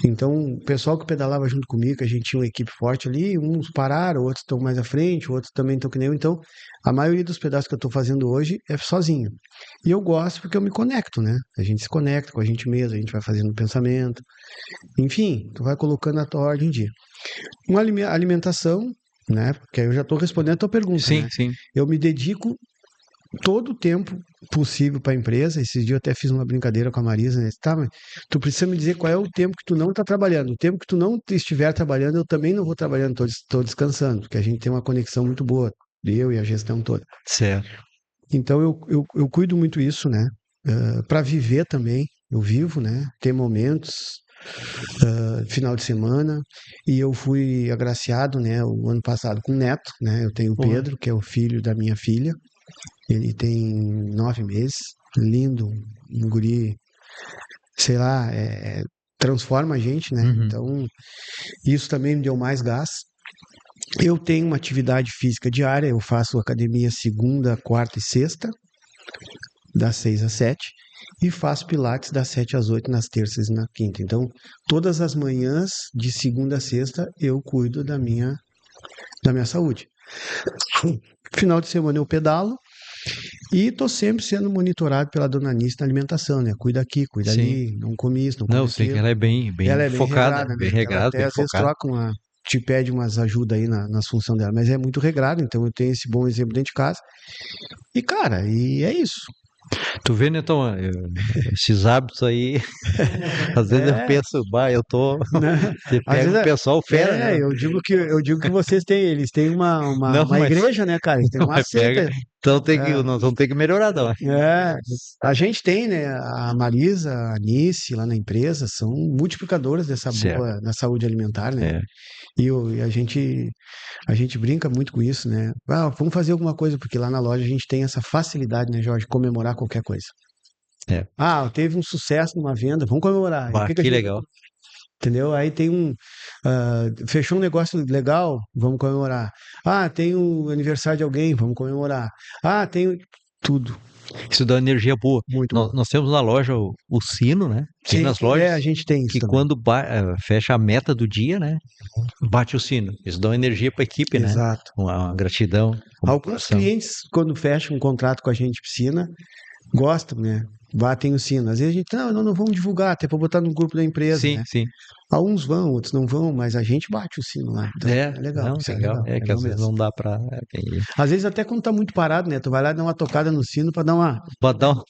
então o pessoal que pedalava junto comigo, que a gente tinha uma equipe forte ali, uns pararam, outros estão mais à frente, outros também estão que nem eu, então a maioria dos pedais que eu estou fazendo hoje é sozinho. E eu gosto porque eu me conecto, né? A gente se conecta com a gente mesmo, a gente vai fazendo pensamento, enfim, tu vai colocando a tua ordem em dia. Uma alimentação, né? Porque aí eu já estou respondendo a tua pergunta, sim, né? sim. Eu me dedico todo o tempo possível para a empresa. Esses dias eu até fiz uma brincadeira com a Marisa, né? Tá, mas tu precisa me dizer qual é o tempo que tu não está trabalhando. O tempo que tu não estiver trabalhando, eu também não vou trabalhando, estou descansando, porque a gente tem uma conexão muito boa, eu e a gestão toda. Certo. Então eu cuido muito isso, né? Para viver também, eu vivo, né? Ter momentos, final de semana, e eu fui agraciado, né? O ano passado com um neto, né? Eu tenho o Porra. Pedro, que é o filho da minha filha. Ele tem 9 meses, lindo, um guri. sei lá, transforma a gente, né? Uhum. Então, isso também me deu mais gás. Eu tenho uma atividade física diária, eu faço academia segunda, quarta e sexta, das 6 às 7, e faço pilates das 7 às 8 nas terças e na quinta. Então, todas as manhãs, de segunda a sexta, eu cuido da minha saúde. Final de semana eu pedalo e estou sempre sendo monitorado pela dona Anice na alimentação, né? Cuida aqui, cuida Sim. ali, não come isso, não Não, come eu sei que aquilo. ela é bem Ela é focada, bem bem regrada, né? Ela regrada, até bem às vezes focada. te pede umas ajudas aí nas funções dela, mas é muito regrada, então eu tenho esse bom exemplo dentro de casa. E, cara, e é isso. Tu vê, né, então, esses hábitos aí, às vezes eu É, penso, bah, eu tô. né? Você Às pega vezes o pessoal fera, né? eu digo que vocês têm, eles têm uma, uma, Não, uma mas, igreja, né, cara? Eles têm uma mas pega. seita. Então É, nós vamos ter que melhorar, não. é, a gente tem, né? A Marisa, a Anice lá na empresa são multiplicadoras dessa Certo. boa na saúde alimentar, né? É, E a gente brinca muito com isso, né? Ah, vamos fazer alguma coisa, porque lá na loja a gente tem essa facilidade, né, Jorge, de comemorar qualquer coisa. é. Ah, teve um sucesso numa venda, vamos comemorar. E o Bah, que que a que gente legal. Entendeu? Aí tem fechou um negócio legal, vamos comemorar. Ah, tem o aniversário de alguém, vamos comemorar. Ah, tem tudo, Isso dá energia boa. muito Nós, bom. nós temos na loja o sino, né? Tem Sim, nas lojas a gente tem isso que também. quando fecha a meta do dia, né? Bate o sino. Isso dá energia para a equipe, né? Exato. Uma gratidão, Alguns comemoração. clientes, quando fecham um contrato com a gente de piscina, gostam, né? Batem o sino. Às vezes a gente, não vamos divulgar, até para botar no grupo da empresa, Sim, né? sim. Alguns vão, outros não vão, mas a gente bate o sino lá. Então, É, é legal, não, isso é legal. legal, É que legal às vezes mesmo. não dá para. Às vezes até quando tá muito parado, né? Tu vai lá dar uma tocada no sino para dar uma Badão.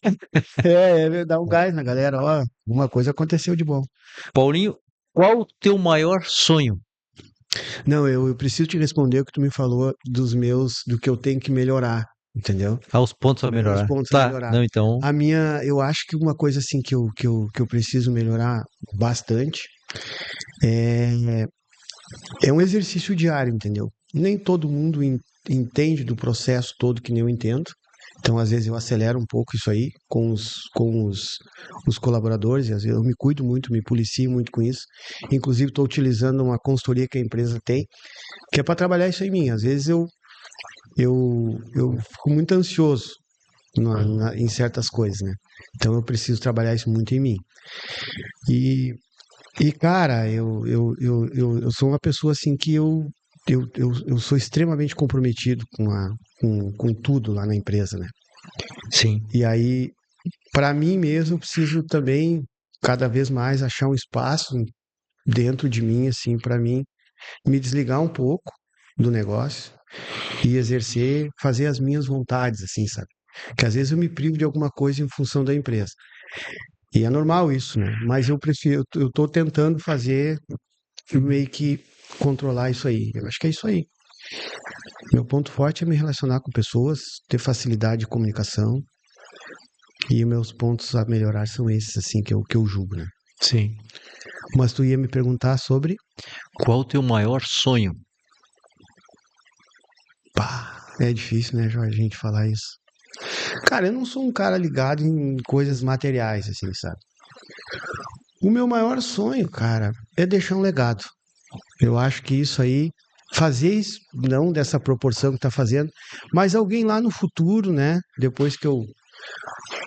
Dá um gás na galera, ó, alguma coisa aconteceu de bom. Paulinho, qual o teu maior sonho? Não, eu preciso te responder o que tu me falou do que eu tenho que melhorar, entendeu? Aos pontos a Os melhorar. pontos a Tá, melhorar. não, então. Eu acho que uma coisa assim que eu preciso melhorar bastante é, é um exercício diário, entendeu? Nem todo mundo entende do processo todo que nem eu entendo. Então, às vezes, eu acelero um pouco isso aí com os colaboradores, e às vezes eu me cuido muito, me policio muito com isso. Inclusive, estou utilizando uma consultoria que a empresa tem, que é para trabalhar isso em mim. Às vezes, eu fico muito ansioso em certas coisas, né? Então, eu preciso trabalhar isso muito em mim. E, cara, eu sou uma pessoa assim que eu sou extremamente comprometido com tudo lá na empresa, né? Sim. E aí, para mim mesmo, eu preciso também cada vez mais achar um espaço dentro de mim, assim, para mim me desligar um pouco do negócio e fazer as minhas vontades, assim, sabe? Que às vezes eu me privo de alguma coisa em função da empresa. E é normal isso, né? Mas eu prefiro, eu tô tentando fazer meio que controlar isso aí. Eu acho que é isso aí. Meu ponto forte é me relacionar com pessoas, ter facilidade de comunicação. E meus pontos a melhorar são esses, assim, que eu julgo, né? Sim. Mas tu ia me perguntar sobre. Qual o teu maior sonho? Pá, é difícil, né, Jorge, a gente falar isso. Cara, eu não sou um cara ligado em coisas materiais, assim, sabe? O meu maior sonho, cara, é deixar um legado. Eu acho que isso aí, fazer isso, não dessa proporção que tá fazendo, mas alguém lá no futuro, né, depois que eu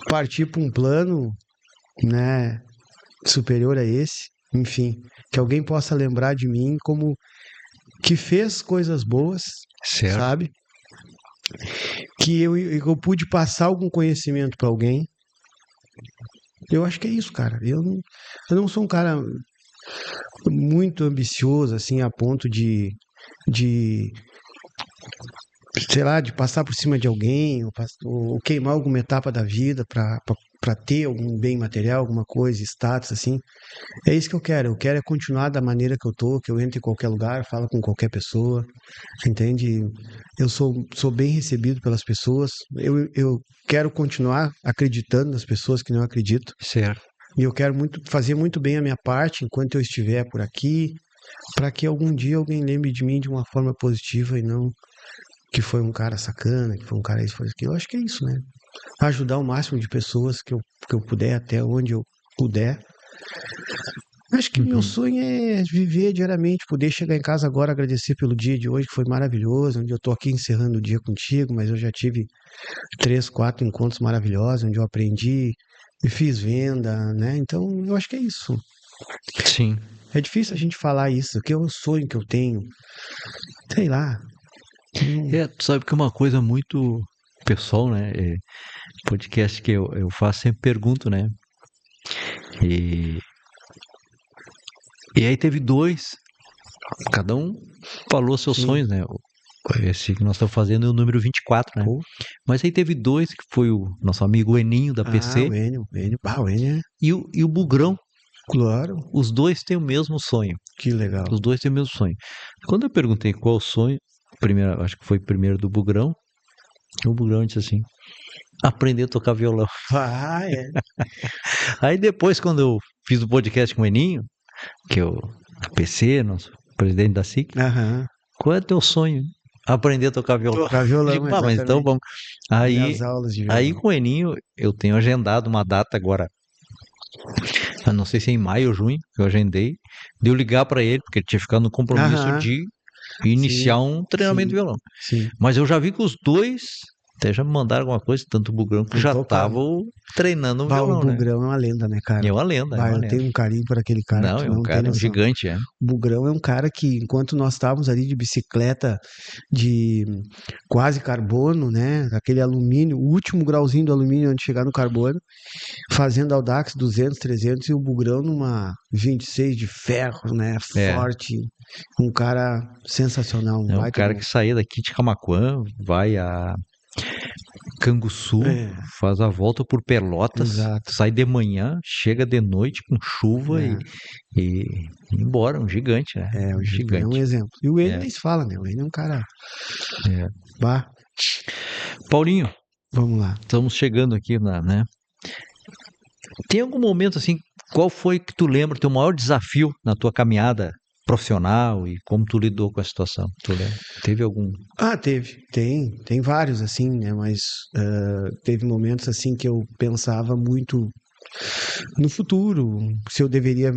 partir para um plano, né, superior a esse, enfim, que alguém possa lembrar de mim como que fez coisas boas, Certo. sabe? Que eu pude passar algum conhecimento para alguém. Eu acho que é isso, cara. Eu não sou um cara muito ambicioso, assim, a ponto de sei lá, de passar por cima de alguém, ou queimar alguma etapa da vida para ter algum bem material, alguma coisa, status, assim. É isso que eu quero. Eu quero é continuar da maneira que eu tô, que eu entro em qualquer lugar, falo com qualquer pessoa, entende? Eu sou bem recebido pelas pessoas. Eu quero continuar acreditando nas pessoas que não acreditam. Certo. E eu quero fazer muito bem a minha parte enquanto eu estiver por aqui, para que algum dia alguém lembre de mim de uma forma positiva e não que foi um cara sacana, que foi um cara isso, foi aquilo. Eu acho que é isso, né? Ajudar o máximo de pessoas que eu puder até onde puder. Acho que o meu Uhum. sonho é viver diariamente, poder chegar em casa agora, agradecer pelo dia de hoje, que foi maravilhoso, onde eu tô aqui encerrando o dia contigo, mas eu já tive 3, 4 encontros maravilhosos, onde eu aprendi e fiz venda, né? Então, eu acho que é isso. Sim. É difícil a gente falar isso, que é um sonho que eu tenho. Sei lá. Tu sabe que é uma coisa muito pessoal, né? Podcast que eu faço, sempre pergunto, né? E, e aí teve dois, cada um falou seus Sim. sonhos, né? Esse que nós estamos fazendo é o número 24, né? Pô. Mas aí teve dois, que foi o nosso amigo Eninho da Ah, PC o Enio. Ah, o Enio é. e o Bugrão. Claro. Os dois têm o mesmo sonho. Que legal. Os dois têm o mesmo sonho. Quando eu perguntei qual o sonho, primeiro, acho que foi primeiro do Bugrão, o Bugrão disse assim: aprender a tocar violão. Ah, é. Aí depois, quando eu fiz o podcast com o Eninho, que é o PC, nosso presidente da SIC, Aham. qual é o teu sonho? Aprender a tocar violão. Tocar Eu violão, digo, pá, mas então exatamente. vamos. Aí, Minhas aulas de aí violão. com o Eninho, eu tenho agendado uma data agora. Eu não sei se é em maio ou junho, que eu agendei. De eu ligar pra ele, porque ele tinha ficado no compromisso Aham. de iniciar Sim, um treinamento de sim, violão. sim. Mas eu já vi que os dois até já me mandaram alguma coisa, tanto o Bugrão que Vão já tocar. estavam treinando um Bah, o violão, né? Bugrão é uma lenda, né, E cara? é uma lenda, é Bah, uma eu lenda. tenho um carinho por aquele cara que Não, tu é um não tem cara, é um noção. gigante, é. O Bugrão é um cara que, enquanto nós estávamos ali de bicicleta de quase carbono, né? Aquele alumínio, o último grauzinho do alumínio antes de chegar no carbono, fazendo Audax 200, 300 e o Bugrão numa 26 de ferro, né? É, Forte. Um cara sensacional, um é um baita de cara um. que saía daqui de Camaquã, vai a Canguçu, É, faz a volta por Pelotas, exato. sai de manhã, chega de noite com chuva É, e ir embora, um gigante, né? o Um Gigante é um gigante. exemplo. E o Enio É, nem se fala, né? O Enio é um cara. é. Bah, Paulinho, vamos lá. estamos chegando aqui né? Tem algum momento assim, qual foi que tu lembra teu maior desafio na tua caminhada profissional e como tu lidou com a situação? Tu lembra? Teve algum? Ah, tem vários assim, né? Mas teve momentos assim que eu pensava muito no futuro, se eu deveria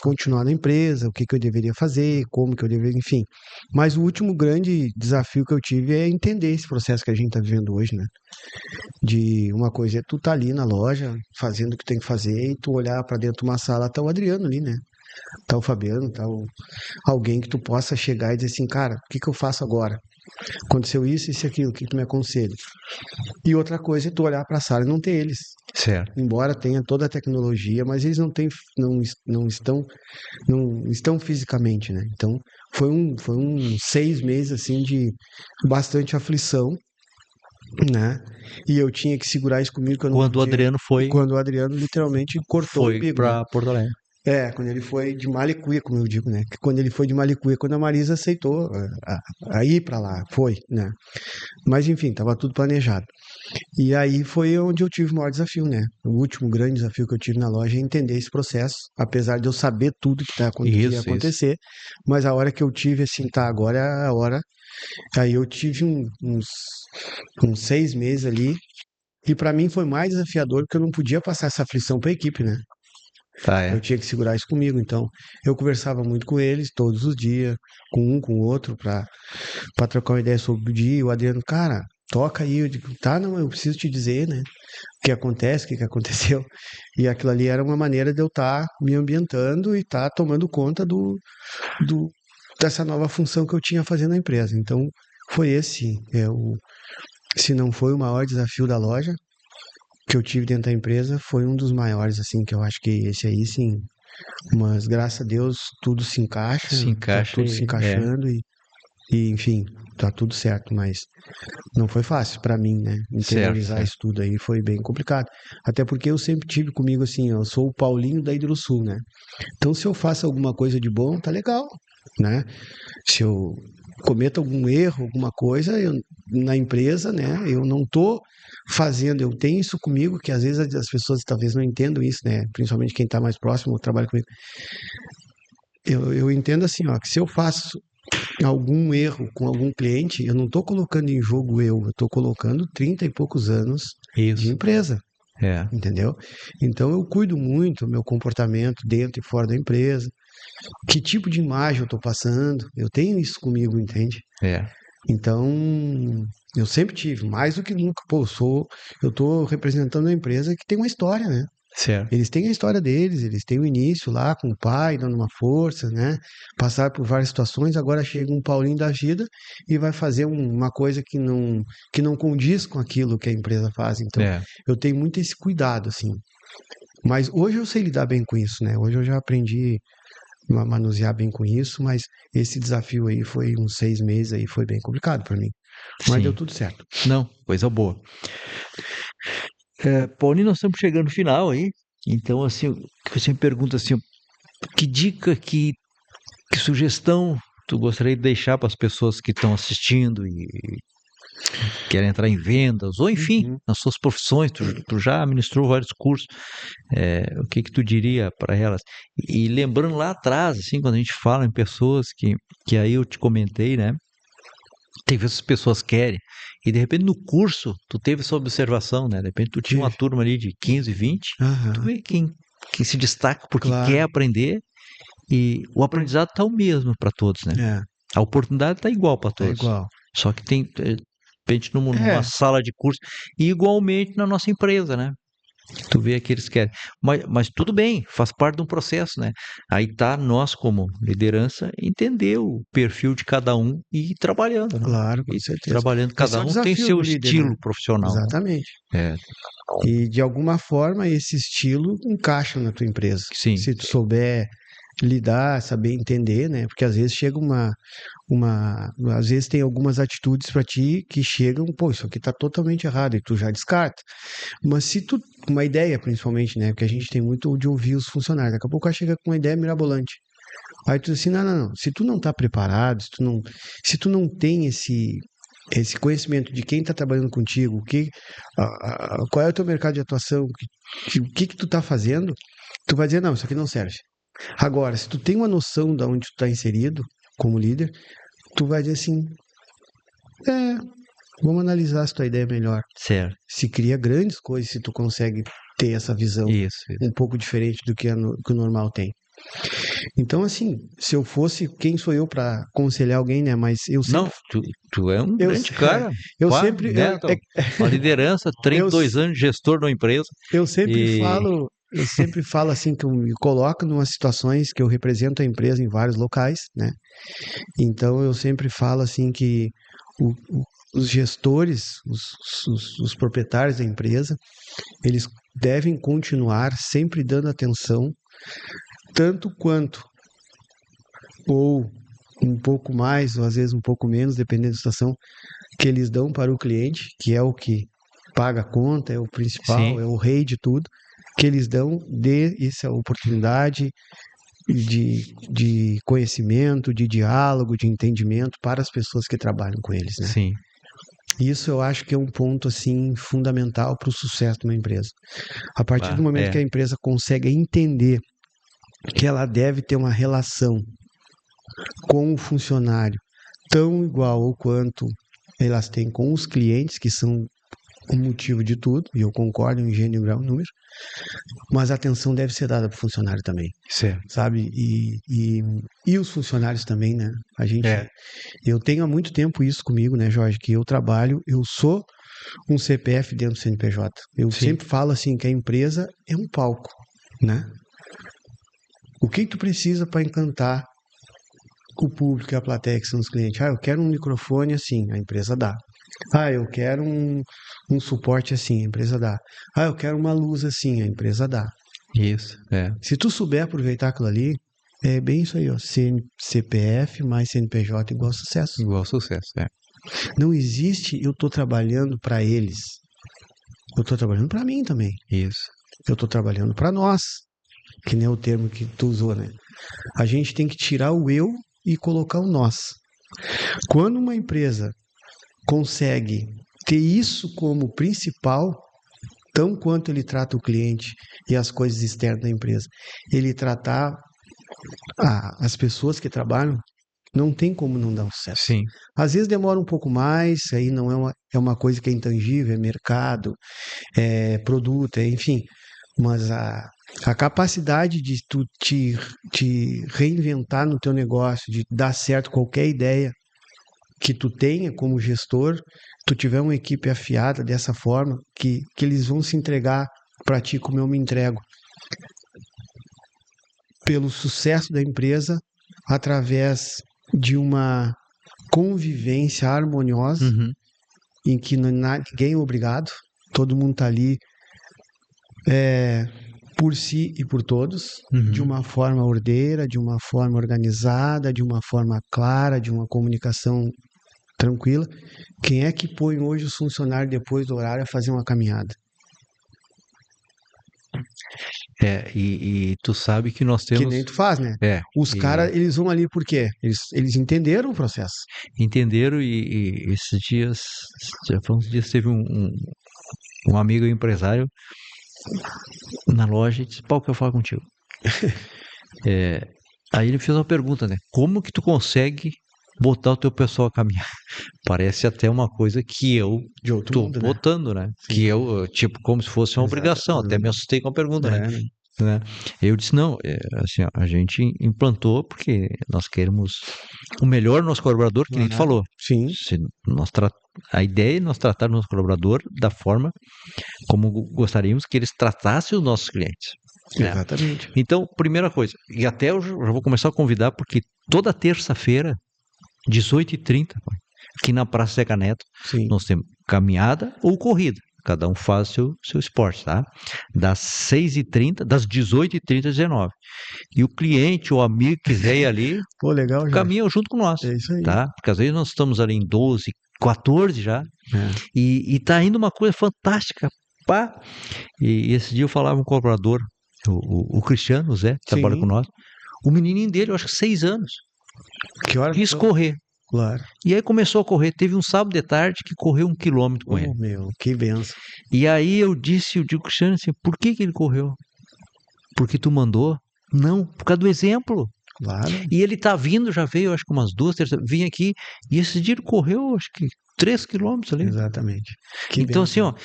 continuar na empresa, o que que eu deveria fazer, como que eu deveria, enfim. Mas o último grande desafio que eu tive é entender esse processo que a gente está vivendo hoje, né? De uma coisa é tu tá ali na loja fazendo o que tem que fazer e tu olhar para dentro de uma sala, tá o Adriano ali, né? Tá o Fabiano, alguém que tu possa chegar e dizer assim, cara, o que que eu faço agora? Aconteceu isso e aquilo, o que tu me aconselha? E outra coisa é tu olhar para a sala e não ter eles. Certo. Embora tenha toda a tecnologia, mas eles não têm, não estão fisicamente, né? Então foi um 6 meses assim de bastante aflição, né? E eu tinha que segurar isso comigo, que eu não Quando o podia. Adriano foi Quando o Adriano literalmente cortou o foi umbigo, né? para Porto Alegre. Quando ele foi de Malicuia, como eu digo, né? Que quando ele foi de Malicuia, quando a Marisa aceitou a ir para lá, foi, né? Mas enfim, estava tudo planejado. E aí foi onde eu tive o maior desafio, né? O último grande desafio que eu tive na loja é entender esse processo, apesar de eu saber tudo que ia Isso. acontecer, mas a hora que eu tive assim, tá, agora é a hora. Aí eu tive uns 6 meses ali, e para mim foi mais desafiador porque eu não podia passar essa aflição para a equipe, né? Tá, Eu é. tinha que segurar isso comigo, então eu conversava muito com eles todos os dias, com o outro, para trocar uma ideia sobre o dia. E o Adriano, cara, toca aí. Eu digo, tá, não, eu preciso te dizer, né? O que acontece, o que aconteceu. E aquilo ali era uma maneira de eu estar me ambientando e estar tomando conta do, dessa nova função que eu tinha fazendo na empresa. Então, foi esse, se não foi o maior desafio da loja que eu tive dentro da empresa, foi um dos maiores, assim, que eu acho que esse aí, sim. Mas, graças a Deus, tudo se encaixa, Se tá encaixa tudo se e encaixando e enfim, tá tudo certo, mas não foi fácil para mim, né? certo, Interiorizar certo. isso tudo aí foi bem complicado. Até porque eu sempre tive comigo assim, eu sou o Paulinho da Hidrosul, né? Então se eu faço alguma coisa de bom, tá legal, né? Se eu cometo algum erro, alguma coisa, na empresa, né? Eu não tô fazendo, eu tenho isso comigo, que às vezes as pessoas talvez não entendam isso, né? Principalmente quem tá mais próximo, trabalha comigo. Eu entendo assim, ó, que se eu faço algum erro com algum cliente, eu não estou colocando em jogo eu estou colocando 30 e poucos anos de Isso. empresa. É, entendeu? Então eu cuido muito do meu comportamento dentro e fora da empresa, que tipo de imagem eu estou passando, eu tenho isso comigo, entende? é, Então, eu sempre tive, mais do que nunca, pô, eu estou representando uma empresa que tem uma história, né? certo. Eles têm a história deles, eles têm o início lá com o pai, dando uma força, né? Passar por várias situações, agora chega um Paulinho da vida e vai fazer uma coisa que não condiz com aquilo que a empresa faz. Então, É, eu tenho muito esse cuidado, assim. Mas hoje eu sei lidar bem com isso, né? Hoje eu já aprendi a manusear bem com isso, mas esse desafio aí foi uns 6 meses aí, foi bem complicado para mim. Mas deu sim. tudo certo. Não, coisa boa. Paulinho, nós estamos chegando no final aí. Então, assim, você me pergunta assim, que dica, que sugestão tu gostaria de deixar para as pessoas que estão assistindo e querem entrar em vendas, ou enfim, Uhum. nas suas profissões, tu já ministrou vários cursos, o que tu diria para elas? E lembrando lá atrás, assim, quando a gente fala em pessoas que aí eu te comentei, né? Tem vezes as pessoas querem, e de repente no curso tu teve essa observação, né? De repente tu tinha uma Tive. turma ali de 15, 20, tu Aham. vê quem se destaca porque quer Claro. aprender, e o aprendizado tá o mesmo para todos, né? É, A oportunidade tá igual para tá todos. igual. Só que tem, de repente, numa É, sala de curso, e igualmente na nossa empresa, né? Tu vê que eles querem. Mas tudo bem, faz parte de um processo, né? Aí tá nós, como liderança, entender o perfil de cada um e ir trabalhando, né? claro, com E certeza. trabalhando, Esse cada é o um tem desafio seu do líder, né? estilo profissional, né? Exatamente. É, E de alguma forma esse estilo encaixa na tua empresa. sim, Se tu souber lidar, saber entender, né? Porque às vezes chega às vezes tem algumas atitudes para ti que chegam, pô, isso aqui tá totalmente errado e tu já descarta. Mas se tu, uma ideia principalmente, né? Porque a gente tem muito de ouvir os funcionários. Daqui a pouco o cara chega com uma ideia mirabolante. Aí tu diz assim, não, não, não. Se tu não tá preparado, se tu não tem esse conhecimento de quem está trabalhando contigo, qual é o teu mercado de atuação, o que tu está fazendo, tu vai dizer, não, isso aqui não serve. Agora, se tu tem uma noção de onde tu está inserido como líder, tu vai dizer assim, é, vamos analisar se tua ideia é melhor. certo. Se cria grandes coisas se tu consegue ter essa visão Isso. um pouco diferente do que, que o normal tem. Então, assim, se eu fosse, quem sou eu para aconselhar alguém, né? Mas Não, tu é um eu, grande cara. eu Pá, sempre, né? Uma liderança, eu, 32 anos, gestor de uma empresa. E eu sempre falo assim que eu me coloco em umas situações que eu represento a empresa em vários locais, né? Então eu sempre falo assim que os gestores, os proprietários da empresa, eles devem continuar sempre dando atenção, tanto quanto ou um pouco mais, ou às vezes um pouco menos, dependendo da situação, que eles dão para o cliente, que é o que paga a conta, é o principal, sim, é o rei de tudo, que eles dão de essa oportunidade de conhecimento, de diálogo, de entendimento para as pessoas que trabalham com eles, né? sim. Isso eu acho que é um ponto assim fundamental para o sucesso de uma empresa. A partir do Bah, momento que a empresa consegue entender que ela deve ter uma relação com o funcionário tão igual ou quanto elas têm com os clientes, que são o motivo de tudo, e eu concordo em gênero, grau, número, mas a atenção deve ser dada para o funcionário também, certo. sabe? E os funcionários também, né? É, Eu tenho há muito tempo isso comigo, né, Jorge, que eu trabalho, eu sou um CPF dentro do CNPJ. Eu sim, sempre falo assim que a empresa é um palco, né? O que tu precisa para encantar o público e a plateia que são os clientes? Ah, eu quero um microfone assim, a empresa dá. Ah, eu quero um suporte assim, a empresa dá. Ah, eu quero uma luz assim, a empresa dá. isso, Se tu souber aproveitar aquilo ali, é bem isso aí, ó. CPF mais CNPJ igual sucesso. igual sucesso, Não existe eu tô trabalhando para eles. Eu tô trabalhando para mim também. isso, Eu tô trabalhando para nós, que nem o termo que tu usou, né? A gente tem que tirar o eu e colocar o nós. Quando uma empresa consegue ter isso como principal, tão quanto ele trata o cliente e as coisas externas da empresa, ele tratar as pessoas que trabalham não tem como não dar um sucesso. Sim. Às vezes demora um pouco mais, aí não é uma coisa que é intangível, é mercado, é produto, enfim. Mas a capacidade de tu te reinventar no teu negócio, de dar certo qualquer ideia que tu tenha como gestor, tu tiver uma equipe afiada dessa forma, que eles vão se entregar para ti como eu me entrego, pelo sucesso da empresa, através de uma convivência harmoniosa, Uhum. em que ninguém é obrigado, todo mundo está ali por si e por todos, de Uhum. uma forma ordeira, de uma forma organizada, de uma forma clara, de uma comunicação tranquila. Quem é que põe hoje os funcionários depois do horário a fazer uma caminhada? E tu sabe que nós Que temos. nem tu faz, né? É, Os e caras, eles vão ali por quê? Eles entenderam o processo. entenderam, e esses dias, já foi uns dias, teve um amigo empresário na loja e disse: Paulo, que eu falo contigo. Aí ele fez uma pergunta, né? Como que tu consegue botar o teu pessoal a caminhar? Parece até uma coisa que eu De outro tô mundo, né? botando, né? Que Sim, eu, tipo, como se fosse uma exato. obrigação. Até me assustei com a pergunta, né? É, né? Né? Eu disse, não, assim, ó, a gente implantou porque nós queremos o melhor do nosso colaborador, que nem tu Claro. falou. Sim, Se nós a ideia é nós tratar o nosso colaborador da forma como gostaríamos que eles tratassem os nossos clientes. Né? exatamente. Então, primeira coisa, e até eu já vou começar a convidar, porque toda terça-feira, 18h30, aqui na Praça Zeca Neto, Sim. nós temos caminhada ou corrida. Cada um faz seu esporte, tá? Das 6h30, das 18h30 às 19h. E o cliente ou amigo que quiser ir ali, Pô, legal, Jorge. caminha junto com nós, É isso aí. tá? Porque às vezes nós estamos ali em 12, 14 já, É. e tá indo uma coisa fantástica. Pá. E esse dia eu falava com um colaborador, o Cristiano, o Zé, que trabalha com Sim. nós. O menininho dele, eu acho que 6 anos, Que hora que quis correr. Claro. E aí começou a correr. Teve um sábado de tarde que correu 1 quilômetro com ele. Oh, meu, que benção. E aí eu digo, Cristiano, assim, por que ele correu? Porque tu mandou? Não, por causa do exemplo. Claro. E ele tá vindo, já veio, acho que umas 2, 3, vinha aqui, e esse dia ele correu, acho que 3 quilômetros ali. Exatamente. Que Então, assim, benção.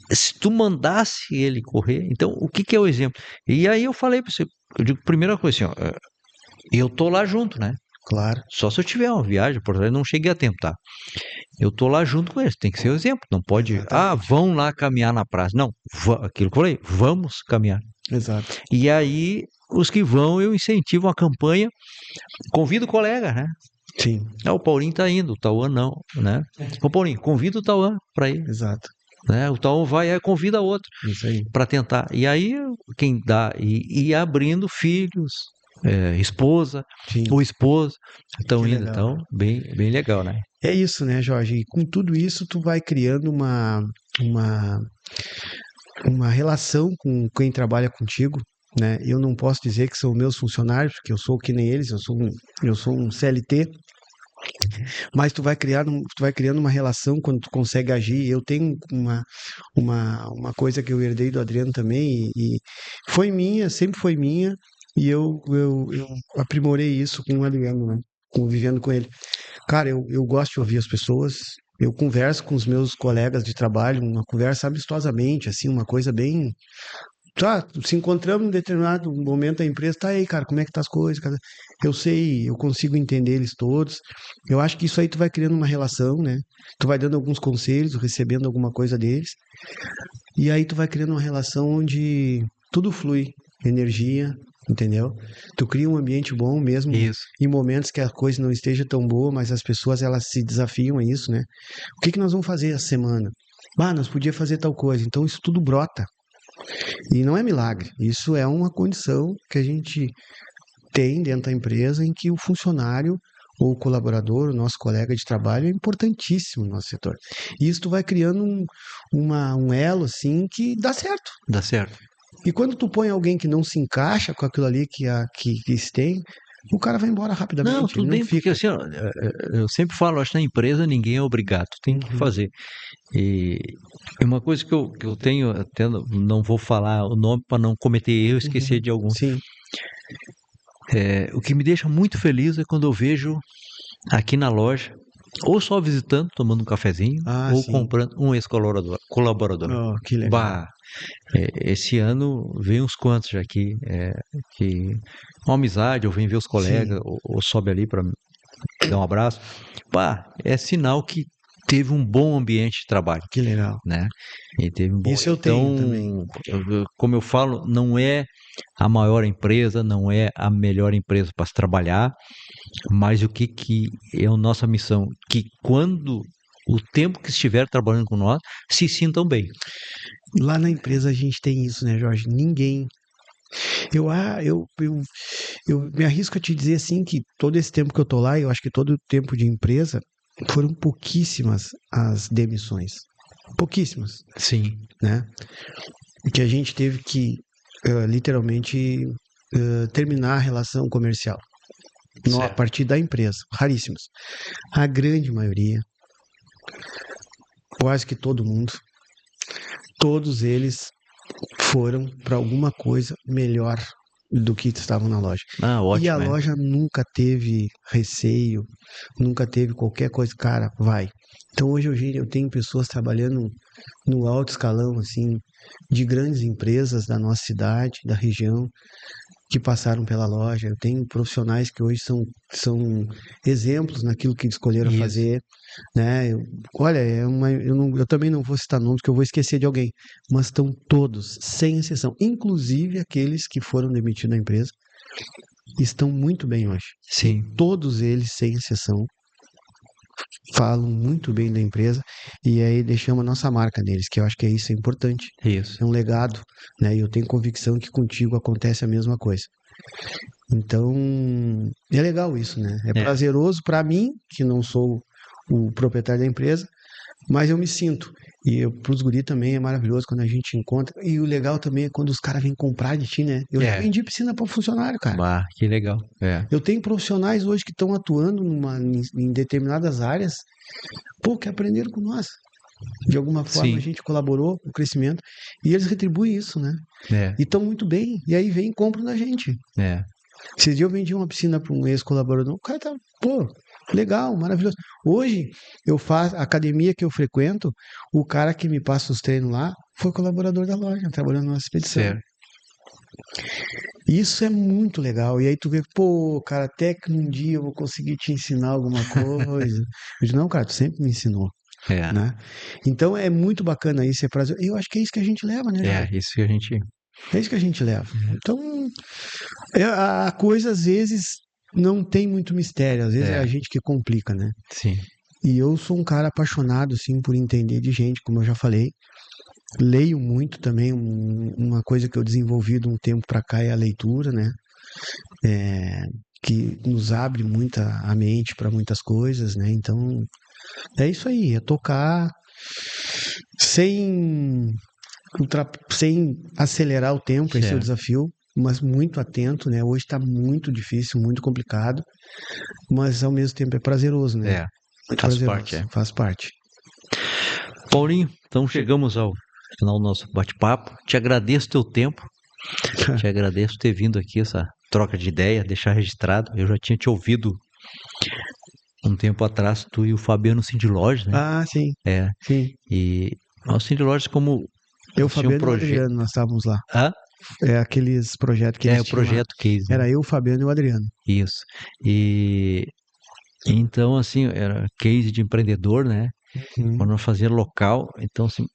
ó, se tu mandasse ele correr, então o que é o exemplo? E aí eu falei pra você, eu digo, primeira coisa assim, ó, eu tô lá junto, né? Claro. Só se eu tiver uma viagem, por exemplo, não cheguei a tempo, tá? Eu tô lá junto com eles, tem que ser o exemplo, não pode, Exatamente. vão lá caminhar na praça. Não, aquilo que eu falei, vamos caminhar. Exato. E aí, os que vão, eu incentivo a campanha, convido o colega, né? Sim, O Paulinho tá indo, o Tauan não, né? Ô Paulinho, convida o Tauan para ir, exato. né? O Tauan vai, aí convida outro Isso aí. para tentar. E aí, quem dá, e abrindo filhos, esposa, Sim. ou esposa, estão Que indo, legal. então, bem, bem legal, né? É isso, né, Jorge? E com tudo isso, tu vai criando uma, uma relação com quem trabalha contigo, né? Eu não posso dizer que são meus funcionários, porque eu sou que nem eles, eu sou um CLT, mas tu vai criando uma relação quando tu consegue agir. Eu tenho uma coisa que eu herdei do Adriano também, e foi minha, sempre foi minha, e eu aprimorei isso com o Adriano, né? Convivendo com ele. Cara, eu gosto de ouvir as pessoas. Eu converso com os meus colegas de trabalho, uma conversa amistosamente, assim, uma coisa bem. Tá, se encontramos em determinado momento da empresa, tá aí, cara, como é que tá as coisas, cara? Eu sei, eu consigo entender eles todos. Eu acho que isso aí tu vai criando uma relação, né? Tu vai dando alguns conselhos, recebendo alguma coisa deles, e aí tu vai criando uma relação onde tudo flui, energia, entendeu? Tu cria um ambiente bom mesmo Isso. em momentos que a coisa não esteja tão boa, mas as pessoas elas se desafiam a isso, né? O que que nós vamos fazer essa semana? Nós podíamos fazer tal coisa. Então isso tudo brota. E não é milagre. Isso é uma condição que a gente tem dentro da empresa em que o funcionário ou o colaborador, o nosso colega de trabalho é importantíssimo no nosso setor. E isso tu vai criando um elo assim que dá certo. Dá certo. E quando tu põe alguém que não se encaixa com aquilo ali que se tem, o cara vai embora rapidamente. Não, Ele tudo não bem, porque fica. assim, ó, eu sempre falo, acho que na empresa ninguém é obrigado, tu tem que Uhum, fazer. E uma coisa que eu tenho, até não vou falar o nome para não cometer erro, esquecer uhum. de algum. Sim, O que me deixa muito feliz é quando eu vejo aqui na loja, ou só visitando, tomando um cafezinho, Ah, ou sim. comprando um ex-colaborador. Oh, que legal. Bah, esse ano veio uns quantos já aqui, que uma amizade, ou vem ver os colegas, Sim, ou sobe ali para dar um abraço. Bah, é sinal que teve um bom ambiente de trabalho, que legal. né? E teve um bom. Isso eu tenho também. Então, como eu falo, não é a maior empresa, não é a melhor empresa para se trabalhar, mas o que é a nossa missão? Que quando o tempo que estiver trabalhando com nós, se sintam bem. Lá na empresa a gente tem isso, né, Jorge? Ninguém. Eu me arrisco a te dizer assim que todo esse tempo que eu tô lá, eu acho que todo o tempo de empresa, foram pouquíssimas as demissões. Pouquíssimas, Sim, né? Que a gente teve que literalmente terminar a relação comercial a certo. partir da empresa. Raríssimos. A grande maioria, quase que todo mundo, todos eles foram para alguma coisa melhor do que estavam na loja. Ah, E a ótimo, é. loja nunca teve receio, nunca teve qualquer coisa, cara, vai. Então hoje eu tenho pessoas trabalhando no alto escalão, assim, de grandes empresas da nossa cidade, da região, que passaram pela loja. Eu tenho profissionais que hoje são exemplos naquilo que escolheram Isso. fazer, né? Olha, eu também não vou citar nomes, que eu vou esquecer de alguém, mas estão todos, sem exceção, inclusive aqueles que foram demitidos da empresa, estão muito bem hoje. E Sim, todos eles, sem exceção, falam muito bem da empresa e aí deixamos a nossa marca neles, que eu acho que isso é importante. isso. É um legado, né? E eu tenho convicção que contigo acontece a mesma coisa. Então, é legal isso, né? É É, prazeroso para mim, que não sou o proprietário da empresa, mas eu me sinto. E para os guri também é maravilhoso quando a gente encontra. E o legal também é quando os caras vêm comprar de ti, né? Eu já é. vendi piscina para funcionário, cara. Bah, que legal. É, Eu tenho profissionais hoje que estão atuando em determinadas áreas, pô, que aprenderam com nós. De alguma forma a sim, gente colaborou com o crescimento e eles retribuem isso, né? é, E estão muito bem. E aí vem e compram da gente. é. Esses dias eu vendi uma piscina para um ex-colaborador. O cara tá, pô, legal, maravilhoso. Hoje eu faço a academia que eu frequento, o cara que me passa os treinos lá foi colaborador da loja, trabalhando na expedição. Certo. Isso é muito legal. E aí tu vê, pô, cara, até que um dia eu vou conseguir te ensinar alguma coisa. Eu digo, não, cara, tu sempre me ensinou, É, né? Então é muito bacana isso, é prazer. Eu acho que é isso que a gente leva, né, Jorge? isso que a gente. É isso que a gente leva. Então, a coisa às vezes não tem muito mistério, às vezes é a É, gente que complica, né? sim. E eu sou um cara apaixonado, sim, por entender de gente, como eu já falei. Leio muito também, uma coisa que eu desenvolvi de um tempo para cá é a leitura, né? É, que nos abre muita a mente para muitas coisas, né? Então, é isso aí, é tocar sem, sem acelerar o tempo, esse é o Certo. desafio, mas muito atento, né? Hoje está muito difícil, muito complicado, mas ao mesmo tempo é prazeroso, né? É, Muito faz parte, prazeroso, é. faz parte. Paulinho, então chegamos ao final do nosso bate-papo. Te agradeço o teu tempo, te agradeço ter vindo aqui, essa troca de ideia, deixar registrado. Eu já tinha te ouvido um tempo atrás, tu e o Fabiano Cindy Lodge, né? Ah, sim, É, sim. e o Cindy Lodge, como Eu, tinha um Fabiano e o projeto. Adriano, nós estávamos lá. Ah, É aqueles projetos que eles o tinham lá. projeto Case, né? Era eu, o Fabiano e o Adriano. Isso. E então, assim, era case de empreendedor, né? Uhum. Quando eu fazia local, então, assim,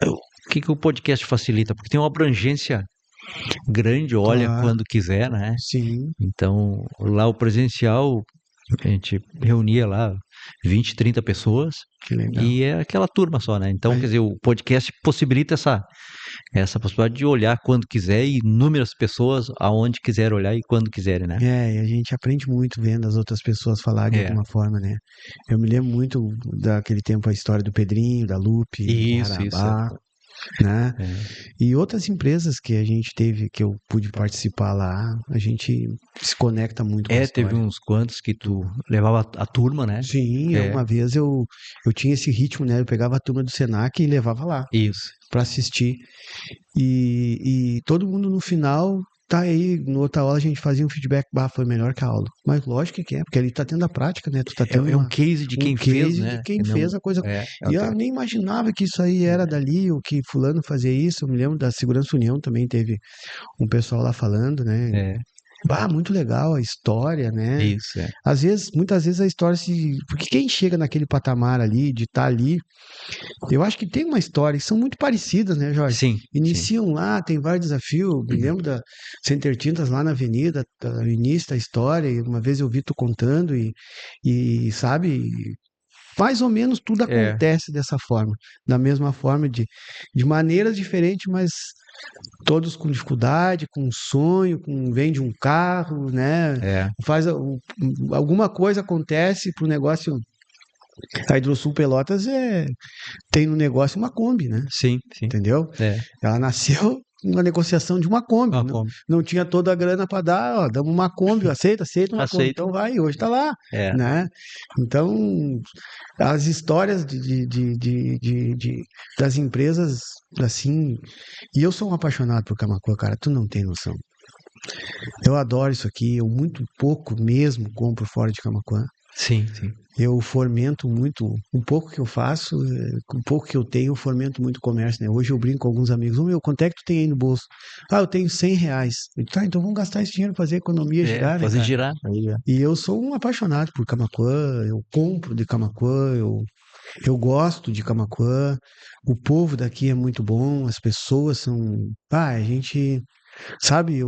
o que o podcast facilita? Porque tem uma abrangência grande, olha Claro, quando quiser, né? sim, Então, lá o presencial, a gente reunia lá 20, 30 pessoas que legal. e é aquela turma só, né? Então, quer Aí, dizer, o podcast possibilita essa possibilidade de olhar quando quiser e inúmeras pessoas aonde quiser olhar e quando quiserem, né? e a gente aprende muito vendo as outras pessoas falar de É, alguma forma, né? Eu me lembro muito daquele tempo a história do Pedrinho, da Lupe, em isso. Arabá, né? É. E outras empresas que a gente teve, que eu pude participar lá, a gente se conecta muito com a Teve história. uns quantos que tu levava a turma, né? Sim, É, uma vez eu tinha esse ritmo, né? Eu pegava a turma do Senac e levava lá isso. para assistir. E todo mundo no final. tá aí, no outra aula a gente fazia um feedback, foi melhor que a aula. Mas lógico que é, porque ali tá tendo a prática, né? Tu tá tendo É um case de quem fez, case de né? quem Não, fez a coisa. é E eu nem imaginava que isso aí era dali, o que fulano fazia isso. Eu me lembro da Segurança União também teve um pessoal lá falando, né? é, Muito legal a história, né? isso, é. Às vezes, muitas vezes a história se. Porque quem chega naquele patamar ali, de estar ali, eu acho que tem uma história, que são muito parecidas, né, Jorge? Sim, sim. Iniciam lá, tem vários desafios. Me lembro da Center Tintas lá na Avenida, no início da história, e uma vez eu vi tu contando, e sabe, mais ou menos tudo É, acontece dessa forma, da mesma forma, de maneiras diferentes, mas todos com dificuldade, com um sonho, vende um carro, né? é, Alguma coisa acontece para o negócio. A Hidrosul Pelotas tem no negócio uma Kombi, né? sim, sim. Entendeu? É, Ela nasceu na negociação de uma Kombi. uma Não, Kombi. não tinha toda a grana para dar, ó, damos uma Kombi, aceita uma Kombi. Aceito. Então vai, hoje está lá, É, né? Então, as histórias das empresas, assim, e eu sou um apaixonado por Camaquã, cara, tu não tem noção. Eu adoro isso aqui, eu muito pouco mesmo compro fora de Camaquã. sim, sim. Eu fomento muito, um pouco que eu faço, um pouco que eu tenho, eu fomento muito comércio, né? Hoje eu brinco com alguns amigos, quanto é que tu tem aí no bolso? Eu tenho R$ 100. Eu digo, tá, então vamos gastar esse dinheiro, fazer a economia girar, né, Fazer cara? girar. Aí, E eu sou um apaixonado por Camaquã, eu compro de Camaquã, eu gosto de Camaquã, o povo daqui é muito bom, as pessoas são... a gente, sabe,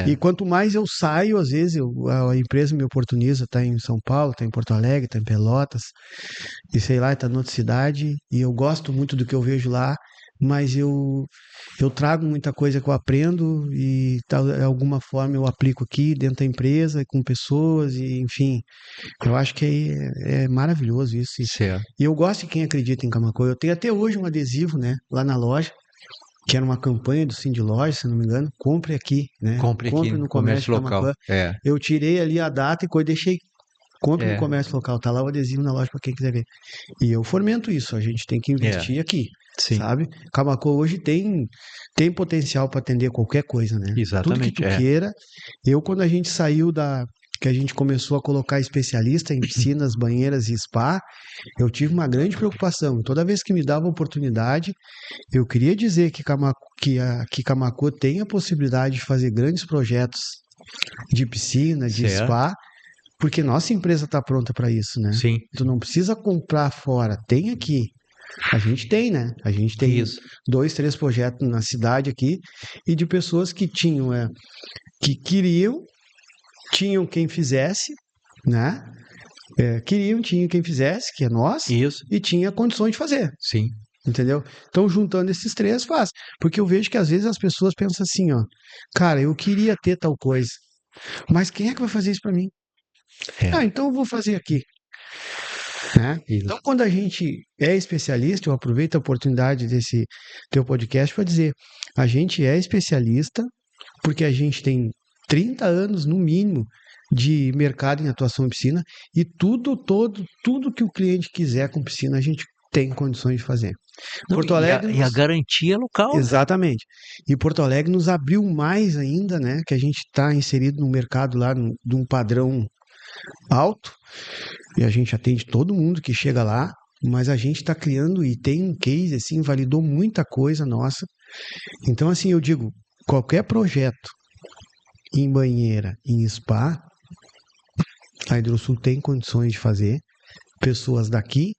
e quanto mais eu saio, às vezes a empresa me oportuniza, tá em São Paulo, tá em Porto Alegre, tá em Pelotas, e sei lá, tá em outra cidade, e eu gosto muito do que eu vejo lá, mas eu trago muita coisa que eu aprendo e de alguma forma eu aplico aqui dentro da empresa, com pessoas, e enfim, eu acho que é maravilhoso isso. certo. E eu gosto de quem acredita em Camaquã. Eu tenho até hoje um adesivo, né, lá na loja, que era uma campanha do Cindy Loja, se não me engano, compre aqui, né? Compre aqui Compre no no comércio comércio local. Camaquã. É, Eu tirei ali a data e deixei compre no é, comércio local, tá lá o adesivo na loja para quem quiser ver. E eu fomento isso, a gente tem que investir aqui, sim. sabe? Camaquã hoje tem potencial para atender qualquer coisa, né? Tudo que Exatamente, tu queira. Quando a gente saiu que a gente começou a colocar especialista em piscinas, banheiras e spa, eu tive uma grande preocupação. Toda vez que me dava oportunidade, eu queria dizer que Camaquã tem a possibilidade de fazer grandes projetos de piscina, de Certo. spa, porque nossa empresa está pronta para isso, né? Sim. Tu não precisa comprar fora, tem aqui. A gente tem, né? A gente tem Isso. 2, 3 projetos na cidade aqui e de pessoas que que queriam, tinham quem fizesse, né? Tinha quem fizesse, que é nós, Isso. e tinha condições de fazer. Sim. Entendeu? Então, juntando esses três, faz. Porque eu vejo que às vezes as pessoas pensam assim, ó, cara, eu queria ter tal coisa, mas quem é que vai fazer isso para mim? Então eu vou fazer aqui. Né? Então, quando a gente é especialista, eu aproveito a oportunidade desse teu podcast para dizer, a gente é especialista porque a gente tem 30 anos, no mínimo, de mercado em atuação em piscina e tudo que o cliente quiser com piscina, a gente tem condições de fazer. Porto Alegre e a garantia local. Exatamente. E Porto Alegre nos abriu mais ainda, né? Que a gente está inserido no mercado lá de um padrão alto e a gente atende todo mundo que chega lá, mas a gente está criando e tem um case assim, validou muita coisa nossa. Então, assim, eu digo, qualquer projeto em banheira, em spa, a Hidrosul tem condições de fazer. Pessoas daqui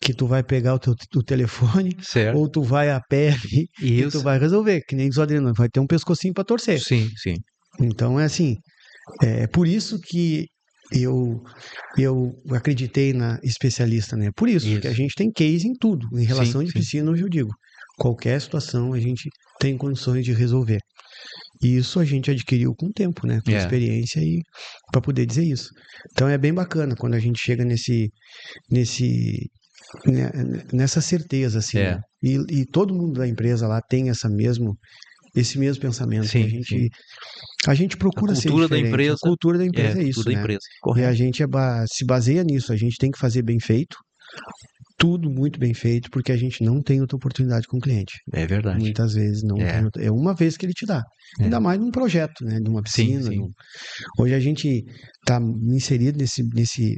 que tu vai pegar o telefone, certo, ou tu vai a pé e tu vai resolver, que nem diz o Adriano, vai ter um pescocinho para torcer. Sim, sim. Então é assim, é por isso que eu acreditei na especialista, né? Por isso, que a gente tem case em tudo, em relação de piscina, hoje eu digo, qualquer situação a gente tem condições de resolver. E isso a gente adquiriu com o tempo, né? Com experiência e para poder dizer isso. Então é bem bacana quando a gente chega nessa certeza, assim, né? E todo mundo da empresa lá tem esse mesmo pensamento. Sim, que a gente procura ser diferente. A cultura da empresa é isso, né? E a gente se baseia nisso. A gente tem que fazer bem feito. tudo muito bem feito, porque a gente não tem outra oportunidade com o cliente. É verdade. Muitas vezes não É. tem outra, é uma vez que ele te dá. É. Ainda mais num projeto, né? De uma Sim, piscina. sim. Hoje a gente está inserido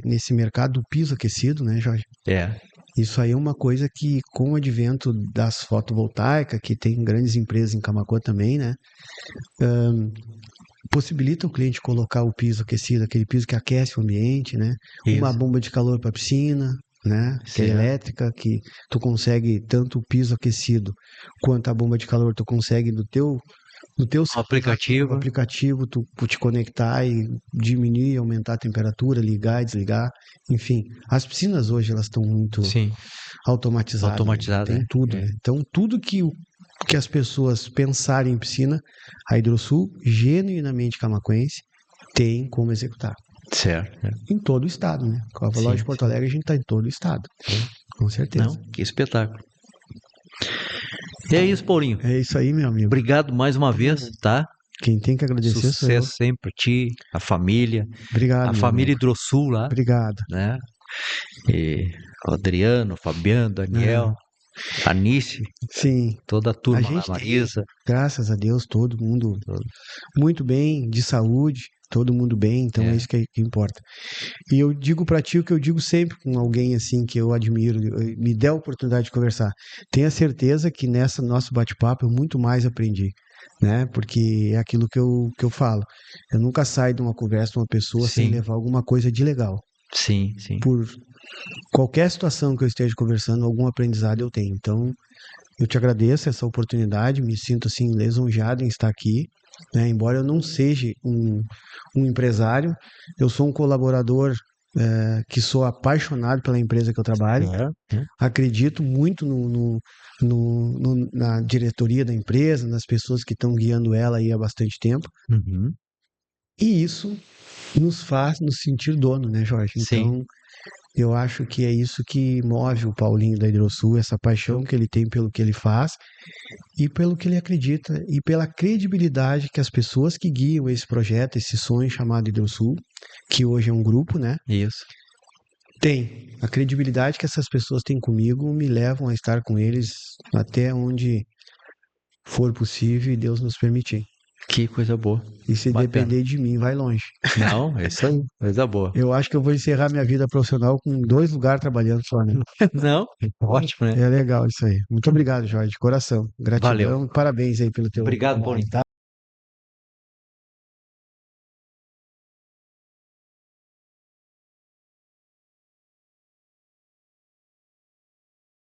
nesse mercado do piso aquecido, né, Jorge? É. Isso aí é uma coisa que, com o advento das fotovoltaicas, que tem grandes empresas em Camaquã também, né? Possibilita o cliente colocar o piso aquecido, aquele piso que aquece o ambiente, né? Uma Isso. bomba de calor para a piscina, né? Que é Certo. elétrica, que tu consegue tanto o piso aquecido quanto a bomba de calor, tu consegue no teu Aplicativo. aplicativo, tu te conectar e diminuir, aumentar a temperatura, ligar e desligar. Enfim, as piscinas hoje elas estão muito Sim. automatizadas, né? Automatizado, Tem é. tudo, É. né? Então, tudo que as pessoas pensarem em piscina, a Hidrosul, genuinamente camaquense, tem como executar. Certo. É. Em todo o estado, né? Com a loja de Sim, Porto sim. Alegre, a gente está em todo o estado. Com certeza. Não, que espetáculo. E é isso, Paulinho. É isso aí, meu amigo. Obrigado mais uma vez, tá? Quem tem que agradecer sou eu. Sucesso sempre a ti, a família, Obrigado, a meu família amigo. Hidrosul lá, Obrigado. né? E o Adriano, o Fabiano, Daniel, a Anice, Sim, toda a a turma lá, gente tem, Marisa. graças a Deus, todo mundo Todo. muito bem, de saúde, todo mundo bem, então é É. isso que importa. E eu digo pra ti o que eu digo sempre com alguém assim que eu admiro, me dê a oportunidade de conversar. Tenha certeza que nessa nosso bate-papo eu muito mais aprendi, né? Porque é aquilo que eu falo. Eu nunca saio de uma conversa com uma pessoa sem Sim, levar alguma coisa de legal. sim, sim. Por qualquer situação que eu esteja conversando, algum aprendizado eu tenho. Então, eu te agradeço essa oportunidade, me sinto assim lisonjeado em estar aqui, né? Embora eu não seja um empresário, eu sou um colaborador que sou apaixonado pela empresa que eu trabalho, É. acredito muito na diretoria da empresa, nas pessoas que estão guiando ela aí há bastante tempo, Uhum. e isso nos faz nos sentir dono, né, Jorge? Sim, Então, eu acho que é isso que move o Paulinho da Hidrosul, essa paixão que ele tem pelo que ele faz e pelo que ele acredita e pela credibilidade que as pessoas que guiam esse projeto, esse sonho chamado Hidrosul, que hoje é um grupo, né, isso. tem. A credibilidade que essas pessoas têm comigo me levam a estar com eles até onde for possível e Deus nos permitir. Que coisa boa. E se Bacana. depender de mim, vai longe. Não, é isso aí. Coisa boa. Eu acho que eu vou encerrar minha vida profissional com 2 lugares trabalhando só, né? Não, ótimo, né? É legal isso aí. Muito obrigado, Jorge, de coração. Valeu. Gratidão. Parabéns aí pelo teu Obrigado, trabalho, Paulinho. tá?